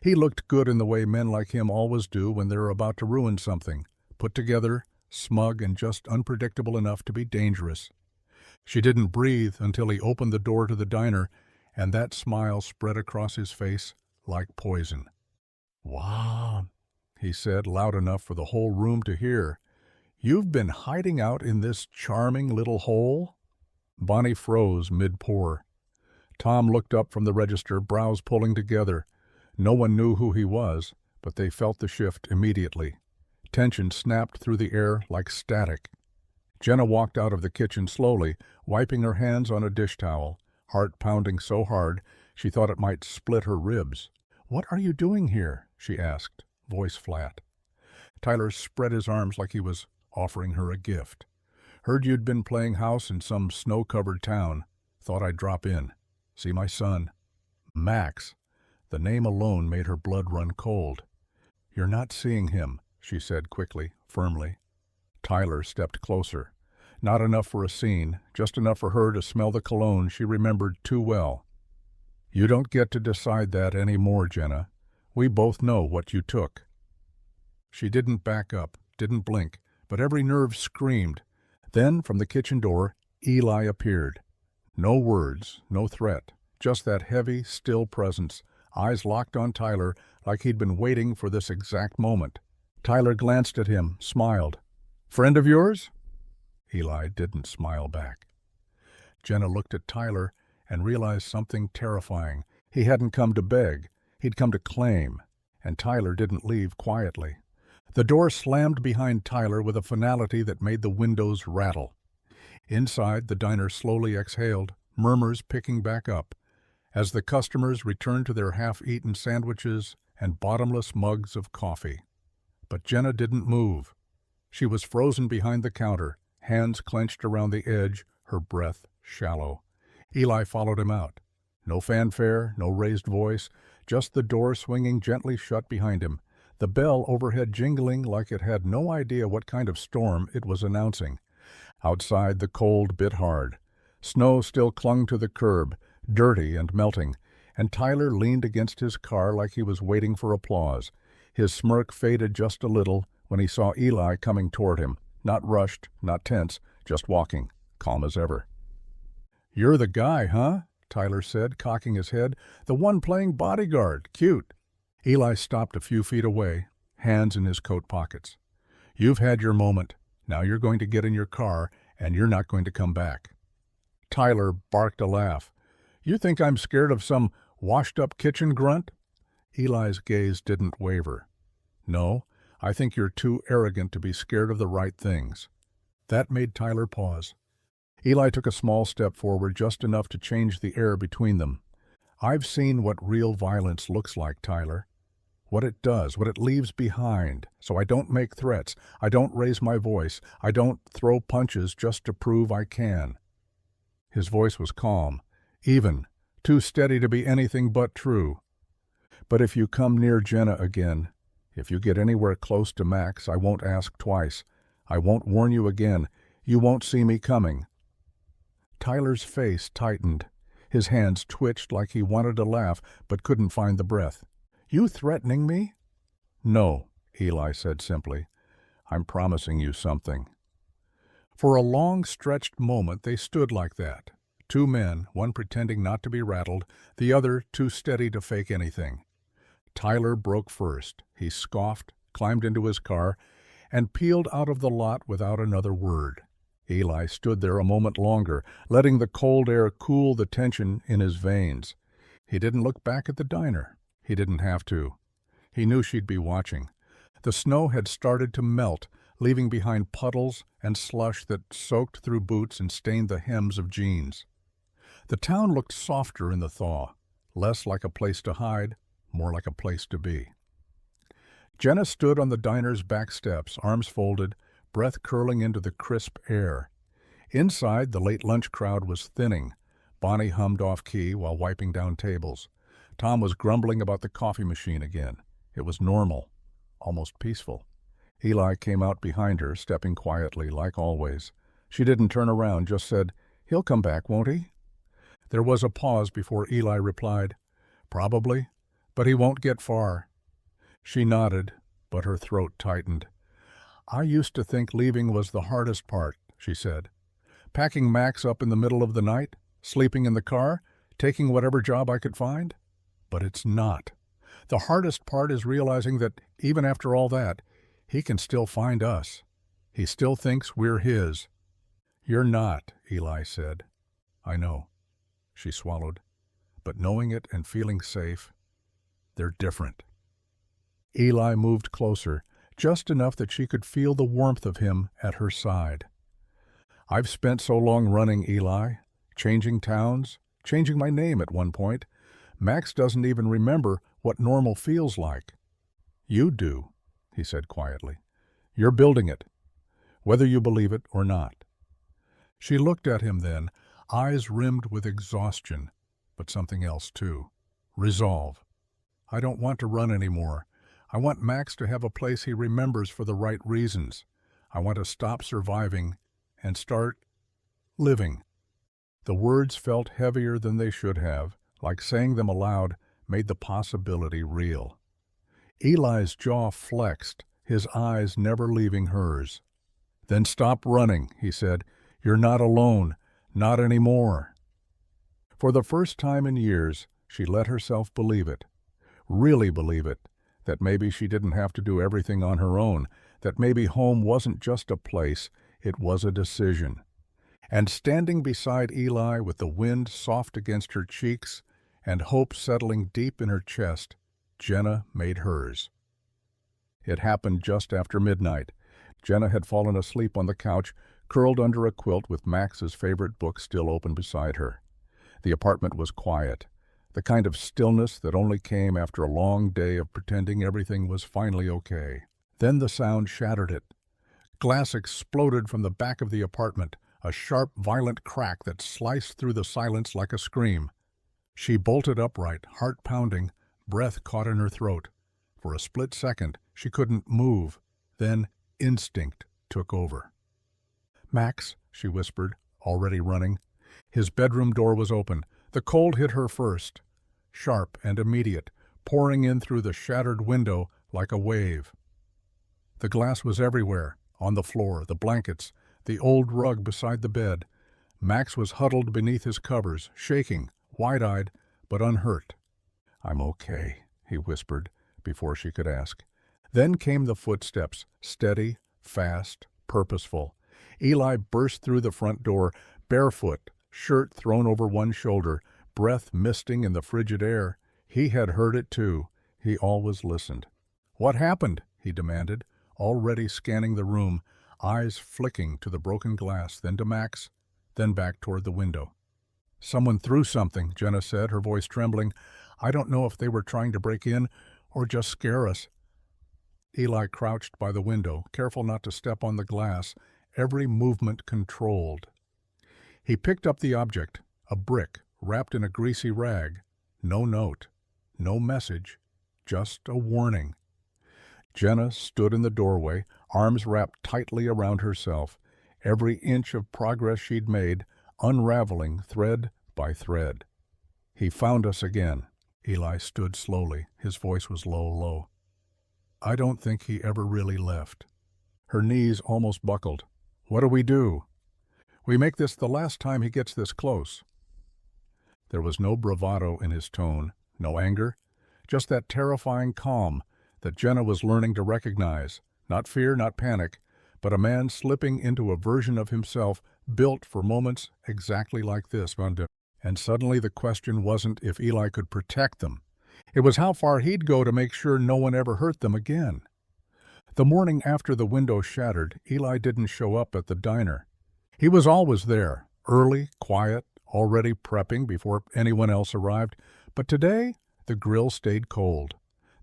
He looked good in the way men like him always do when they're about to ruin something, put together, smug and just unpredictable enough to be dangerous. She didn't breathe until he opened the door to the diner, and that smile spread across his face like poison. "Wow," he said, loud enough for the whole room to hear. "You've been hiding out in this charming little hole?" Bonnie froze mid-pour. Tom looked up from the register, brows pulling together. No one knew who he was, but they felt the shift immediately. Tension snapped through the air like static. Jenna walked out of the kitchen slowly, wiping her hands on a dish towel, heart pounding so hard she thought it might split her ribs. "What are you doing here?" she asked, voice flat. Tyler spread his arms like he was offering her a gift. "Heard you'd been playing house in some snow-covered town. Thought I'd drop in. See my son." Max. The name alone made her blood run cold. "You're not seeing him," she said quickly, firmly. Tyler stepped closer. Not enough for a scene, just enough for her to smell the cologne she remembered too well. "You don't get to decide that anymore, Jenna. We both know what you took." She didn't back up, didn't blink, but every nerve screamed. Then, from the kitchen door, Eli appeared. No words, no threat, just that heavy, still presence, eyes locked on Tyler like he'd been waiting for this exact moment. Tyler glanced at him, smiled. "Friend of yours?" Eli didn't smile back. Jenna looked at Tyler and realized something terrifying. He hadn't come to beg, he'd come to claim, and Tyler didn't leave quietly. The door slammed behind Tyler with a finality that made the windows rattle. Inside, the diner slowly exhaled, murmurs picking back up, as the customers returned to their half-eaten sandwiches and bottomless mugs of coffee. But Jenna didn't move. She was frozen behind the counter, hands clenched around the edge, her breath shallow. Eli followed him out. No fanfare, no raised voice, just the door swinging gently shut behind him, the bell overhead jingling like it had no idea what kind of storm it was announcing. Outside, the cold bit hard. Snow still clung to the curb, dirty and melting, and Tyler leaned against his car like he was waiting for applause. His smirk faded just a little when he saw Eli coming toward him, not rushed, not tense, just walking, calm as ever. "You're the guy, huh?" Tyler said, cocking his head. "The one playing bodyguard. Cute." Eli stopped a few feet away, hands in his coat pockets. "You've had your moment. Now you're going to get in your car, and you're not going to come back." Tyler barked a laugh. "You think I'm scared of some washed-up kitchen grunt?" Eli's gaze didn't waver. "No, I think you're too arrogant to be scared of the right things." That made Tyler pause. Eli took a small step forward, just enough to change the air between them. "I've seen what real violence looks like, Tyler. What it does, what it leaves behind. So I don't make threats. I don't raise my voice. I don't throw punches just to prove I can." His voice was calm, even, too steady to be anything but true. But if you come near Jenna again, if you get anywhere close to Max, I won't ask twice. I won't warn you again. You won't see me coming." Tyler's face tightened. His hands twitched like he wanted to laugh but couldn't find the breath. "You threatening me?" "No," Eli said simply. "I'm promising you something." For a long stretched moment they stood like that. Two men, one pretending not to be rattled, the other too steady to fake anything. Tyler broke first. He scoffed, climbed into his car, and peeled out of the lot without another word. Eli stood there a moment longer, letting the cold air cool the tension in his veins. He didn't look back at the diner. He didn't have to. He knew she'd be watching. The snow had started to melt, leaving behind puddles and slush that soaked through boots and stained the hems of jeans. The town looked softer in the thaw, less like a place to hide, more like a place to be. Jenna stood on the diner's back steps, arms folded, breath curling into the crisp air. Inside, the late lunch crowd was thinning. Bonnie hummed off-key while wiping down tables. Tom was grumbling about the coffee machine again. It was normal, almost peaceful. Eli came out behind her, stepping quietly, like always. She didn't turn around, just said, "He'll come back, won't he?" There was a pause before Eli replied, "Probably, but he won't get far." She nodded, but her throat tightened. "I used to think leaving was the hardest part," she said. "Packing Max up in the middle of the night, sleeping in the car, taking whatever job I could find. But it's not. The hardest part is realizing that, even after all that, he can still find us. He still thinks we're his." "You're not," Eli said. "I know." She swallowed. "But knowing it and feeling safe, they're different." Eli moved closer, just enough that she could feel the warmth of him at her side. "I've spent so long running, Eli, changing towns, changing my name at one point. Max doesn't even remember what normal feels like." "You do," he said quietly. "You're building it, whether you believe it or not." She looked at him then, eyes rimmed with exhaustion, but something else too. Resolve. "I don't want to run anymore. I want Max to have a place he remembers for the right reasons. I want to stop surviving and start living." The words felt heavier than they should have, like saying them aloud made the possibility real. Eli's jaw flexed, his eyes never leaving hers. "Then stop running," he said. "You're not alone, not anymore." For the first time in years, she let herself believe it, really believe it, that maybe she didn't have to do everything on her own, that maybe home wasn't just a place, it was a decision. And standing beside Eli with the wind soft against her cheeks and hope settling deep in her chest, Jenna made hers. It happened just after midnight. Jenna had fallen asleep on the couch, curled under a quilt with Max's favorite book still open beside her. The apartment was quiet, the kind of stillness that only came after a long day of pretending everything was finally okay. Then the sound shattered it. Glass exploded from the back of the apartment, a sharp, violent crack that sliced through the silence like a scream. She bolted upright, heart pounding, breath caught in her throat. For a split second, she couldn't move. Then instinct took over. "Max," she whispered, already running. His bedroom door was open. The cold hit her first, sharp and immediate, pouring in through the shattered window like a wave. The glass was everywhere, on the floor, the blankets, the old rug beside the bed. Max was huddled beneath his covers, shaking, wide-eyed, but unhurt. "I'm okay," he whispered, before she could ask. Then came the footsteps, steady, fast, purposeful. Eli burst through the front door, barefoot, shirt thrown over one shoulder, breath misting in the frigid air. He had heard it too. He always listened. "What happened?" he demanded, already scanning the room, eyes flicking to the broken glass, then to Max, then back toward the window. "Someone threw something," Jenna said, her voice trembling. "I don't know if they were trying to break in or just scare us." Eli crouched by the window, careful not to step on the glass, every movement controlled. He picked up the object, a brick wrapped in a greasy rag. No note, no message, just a warning. Jenna stood in the doorway, arms wrapped tightly around herself, every inch of progress she'd made unraveling thread by thread. "He found us again." Eli stood slowly. His voice was low. "I don't think he ever really left." Her knees almost buckled. "What do we do?" "We make this the last time he gets this close." There was no bravado in his tone, no anger, just that terrifying calm that Jenna was learning to recognize. Not fear, not panic, but a man slipping into a version of himself built for moments exactly like this. And suddenly the question wasn't if Eli could protect them. It was how far he'd go to make sure no one ever hurt them again. The morning after the window shattered, Eli didn't show up at the diner. He was always there, early, quiet, already prepping before anyone else arrived. But today, the grill stayed cold.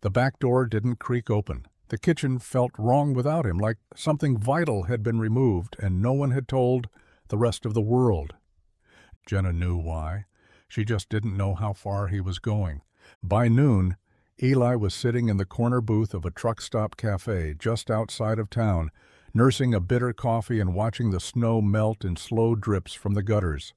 The back door didn't creak open. The kitchen felt wrong without him, like something vital had been removed and no one had told the rest of the world. Jenna knew why. She just didn't know how far he was going. By noon, Eli was sitting in the corner booth of a truck stop cafe just outside of town, nursing a bitter coffee and watching the snow melt in slow drips from the gutters.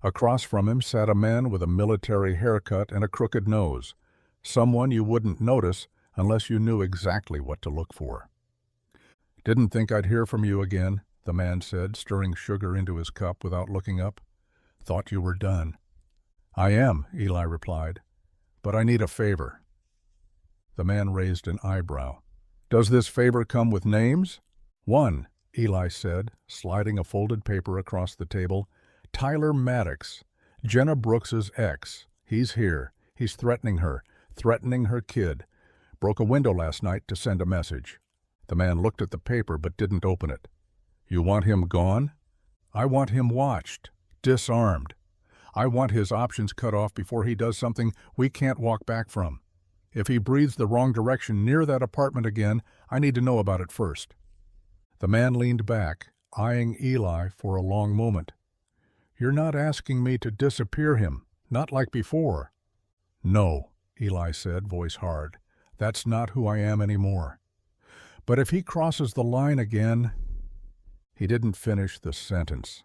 Across from him sat a man with a military haircut and a crooked nose, someone you wouldn't notice unless you knew exactly what to look for. "Didn't think I'd hear from you again," the man said, stirring sugar into his cup without looking up. "Thought you were done." "I am," Eli replied, "but I need a favor." The man raised an eyebrow. "Does this favor come with names?" "One," Eli said, sliding a folded paper across the table. "Tyler Maddox, Jenna Brooks's ex. He's here. He's threatening her kid. Broke a window last night to send a message." The man looked at the paper but didn't open it. "You want him gone?" "I want him watched, disarmed. I want his options cut off before he does something we can't walk back from. If he breathes the wrong direction near that apartment again, I need to know about it first." The man leaned back, eyeing Eli for a long moment. "You're not asking me to disappear him, not like before." "No," Eli said, voice hard. "That's not who I am anymore. But if he crosses the line again—" He didn't finish the sentence.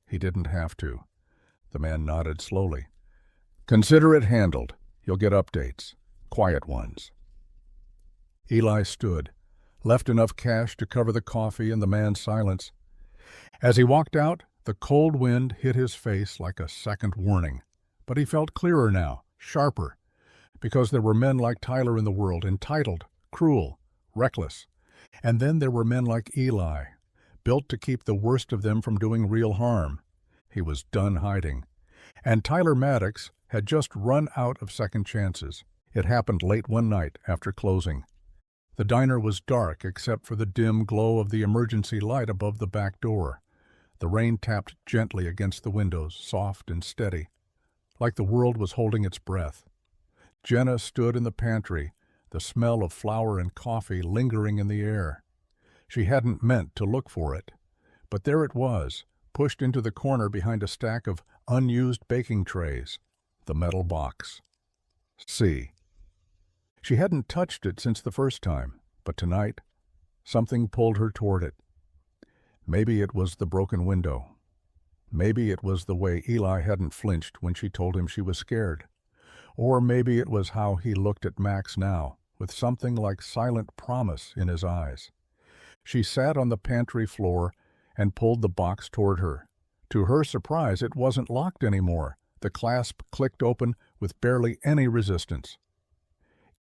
He didn't have to. The man nodded slowly. "Consider it handled. You'll get updates. Quiet ones." Eli stood, left enough cash to cover the coffee and the man's silence. As he walked out, the cold wind hit his face like a second warning. But he felt clearer now, sharper, because there were men like Tyler in the world, entitled, cruel, reckless. And then there were men like Eli, built to keep the worst of them from doing real harm. He was done hiding. And Tyler Maddox had just run out of second chances. It happened late one night after closing. The diner was dark except for the dim glow of the emergency light above the back door. The rain tapped gently against the windows, soft and steady, like the world was holding its breath. Jenna stood in the pantry, the smell of flour and coffee lingering in the air. She hadn't meant to look for it, but there it was, pushed into the corner behind a stack of unused baking trays, the metal box. See. She hadn't touched it since the first time, but tonight, something pulled her toward it. Maybe it was the broken window. Maybe it was the way Eli hadn't flinched when she told him she was scared. Or maybe it was how he looked at Max now, with something like silent promise in his eyes. She sat on the pantry floor and pulled the box toward her. To her surprise, it wasn't locked anymore. The clasp clicked open with barely any resistance.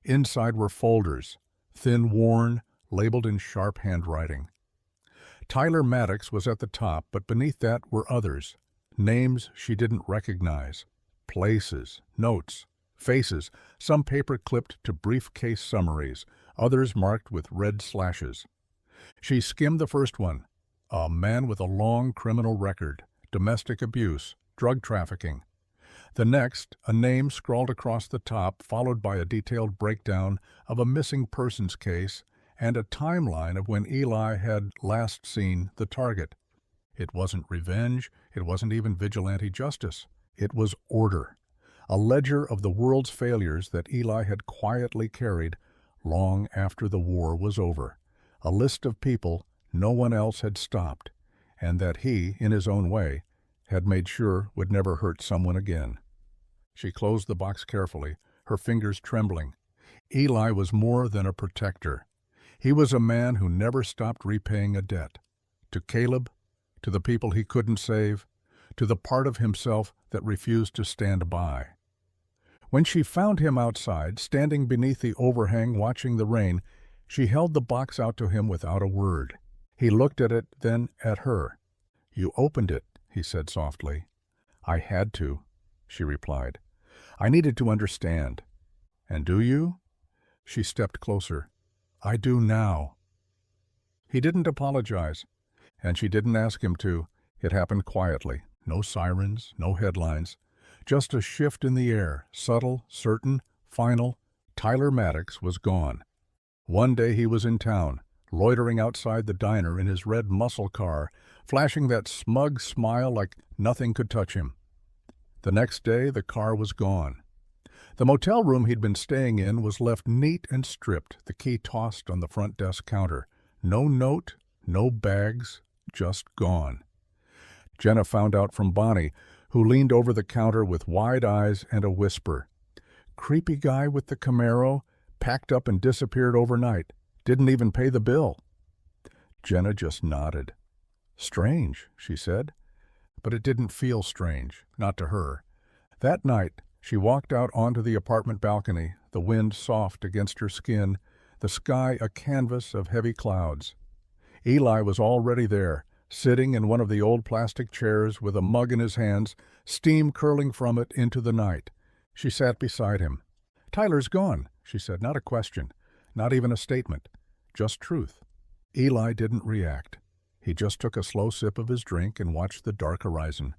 Inside were folders, thin worn, labeled in sharp handwriting. Tyler Maddox was at the top, but beneath that were others, names she didn't recognize, places, notes, faces, some paper clipped to briefcase summaries, others marked with red slashes. She skimmed the first one, a man with a long criminal record, domestic abuse, drug trafficking. The next, a name scrawled across the top, followed by a detailed breakdown of a missing persons case and a timeline of when Eli had last seen the target. It wasn't revenge, it wasn't even vigilante justice. It was order. a ledger of the world's failures that Eli had quietly carried long after the war was over, a list of people no one else had stopped, and that he, in his own way, had made sure would never hurt someone again. She closed the box carefully, her fingers trembling. Eli was more than a protector. He was a man who never stopped repaying a debt. To Caleb, to the people he couldn't save, to the part of himself that refused to stand by. When she found him outside, standing beneath the overhang watching the rain, she held the box out to him without a word. He looked at it, then at her. "You opened it," he said softly. "I had to," she replied. "I needed to understand." "And do you?" She stepped closer. "I do now." He didn't apologize, and she didn't ask him to. It happened quietly. No sirens, no headlines. Just a shift in the air, subtle, certain, final. Tyler Maddox was gone. One day he was in town, loitering outside the diner in his red muscle car, flashing that smug smile like nothing could touch him. The next day the car was gone. The motel room he'd been staying in was left neat and stripped, the key tossed on the front desk counter. No note, no bags, just gone. Jenna found out from Bonnie, who leaned over the counter with wide eyes and a whisper. "Creepy guy with the Camaro, packed up and disappeared overnight. Didn't even pay the bill." Jenna just nodded. "Strange," she said. But it didn't feel strange, not to her. That night, she walked out onto the apartment balcony, the wind soft against her skin, the sky a canvas of heavy clouds. Eli was already there, sitting in one of the old plastic chairs with a mug in his hands, steam curling from it into the night. She sat beside him. "Tyler's gone," she said, not a question, not even a statement, just truth. Eli didn't react. He just took a slow sip of his drink and watched the dark horizon.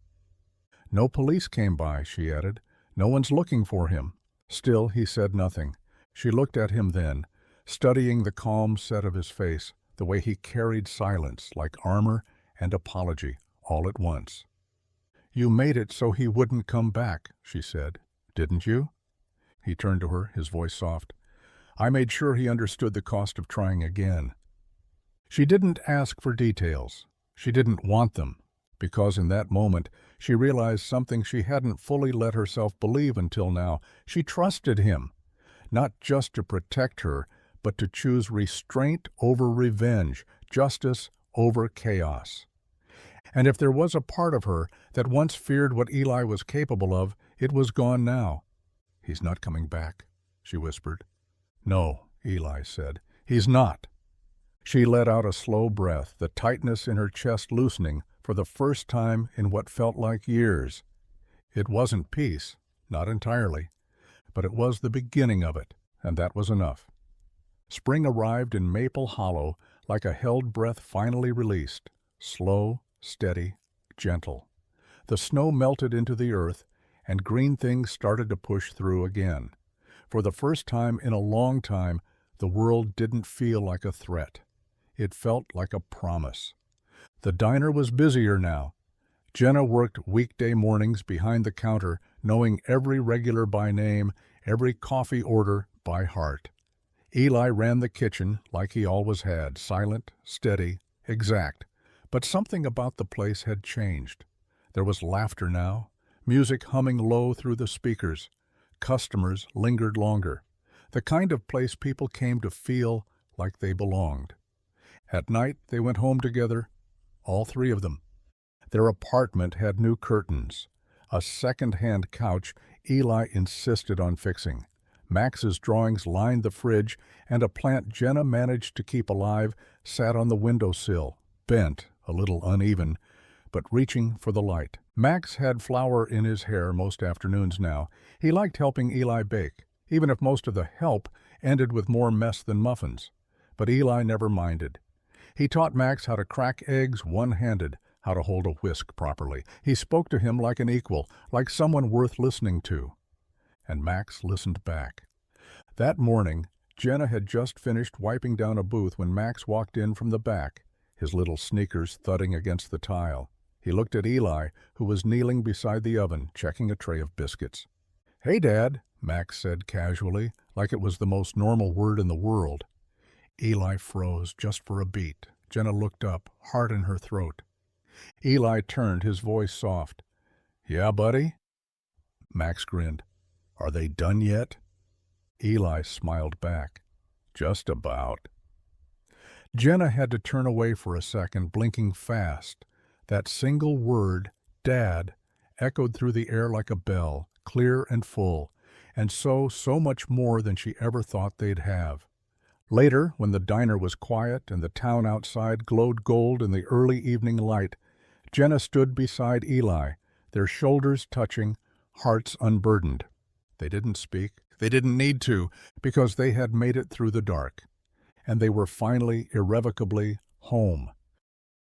"No police came by," she added. "No one's looking for him." Still, he said nothing. She looked at him then, studying the calm set of his face, the way he carried silence like armor and apology all at once. "You made it so he wouldn't come back," she said. "Didn't you?" He turned to her, his voice soft. "I made sure he understood the cost of trying again." She didn't ask for details. She didn't want them, because in that moment she realized something she hadn't fully let herself believe until now. She trusted him, not just to protect her, but to choose restraint over revenge, justice over chaos. And if there was a part of her that once feared what Eli was capable of, it was gone now. "He's not coming back," she whispered. "No," Eli said. "He's not." She let out a slow breath, the tightness in her chest loosening for the first time in what felt like years. It wasn't peace, not entirely, but it was the beginning of it, and that was enough. Spring arrived in Maple Hollow like a held breath finally released, slow, steady, gentle. The snow melted into the earth, and green things started to push through again. For the first time in a long time, the world didn't feel like a threat. It felt like a promise. The diner was busier now. Jenna worked weekday mornings behind the counter, knowing every regular by name, every coffee order by heart. Eli ran the kitchen like he always had, silent, steady, exact. But something about the place had changed. There was laughter now, music humming low through the speakers. Customers lingered longer. The kind of place people came to feel like they belonged. At night they went home together, all three of them. Their apartment had new curtains. A second-hand couch Eli insisted on fixing. Max's drawings lined the fridge, and a plant Jenna managed to keep alive sat on the windowsill, bent, a little uneven, but reaching for the light. Max had flour in his hair most afternoons now. He liked helping Eli bake, even if most of the help ended with more mess than muffins. But Eli never minded. He taught Max how to crack eggs one-handed, how to hold a whisk properly. He spoke to him like an equal, like someone worth listening to. And Max listened back. That morning, Jenna had just finished wiping down a booth when Max walked in from the back, his little sneakers thudding against the tile. He looked at Eli, who was kneeling beside the oven, checking a tray of biscuits. "Hey, Dad," Max said casually, like it was the most normal word in the world. Eli froze just for a beat. Jenna looked up, heart in her throat. Eli turned, his voice soft. "Yeah, buddy?" Max grinned. "Are they done yet?" Eli smiled back. "Just about." Jenna had to turn away for a second, blinking fast. That single word, Dad, echoed through the air like a bell, clear and full, and so much more than she ever thought they'd have. Later, when the diner was quiet and the town outside glowed gold in the early evening light, Jenna stood beside Eli, their shoulders touching, hearts unburdened. They didn't speak. They didn't need to, because they had made it through the dark. And they were finally, irrevocably, home.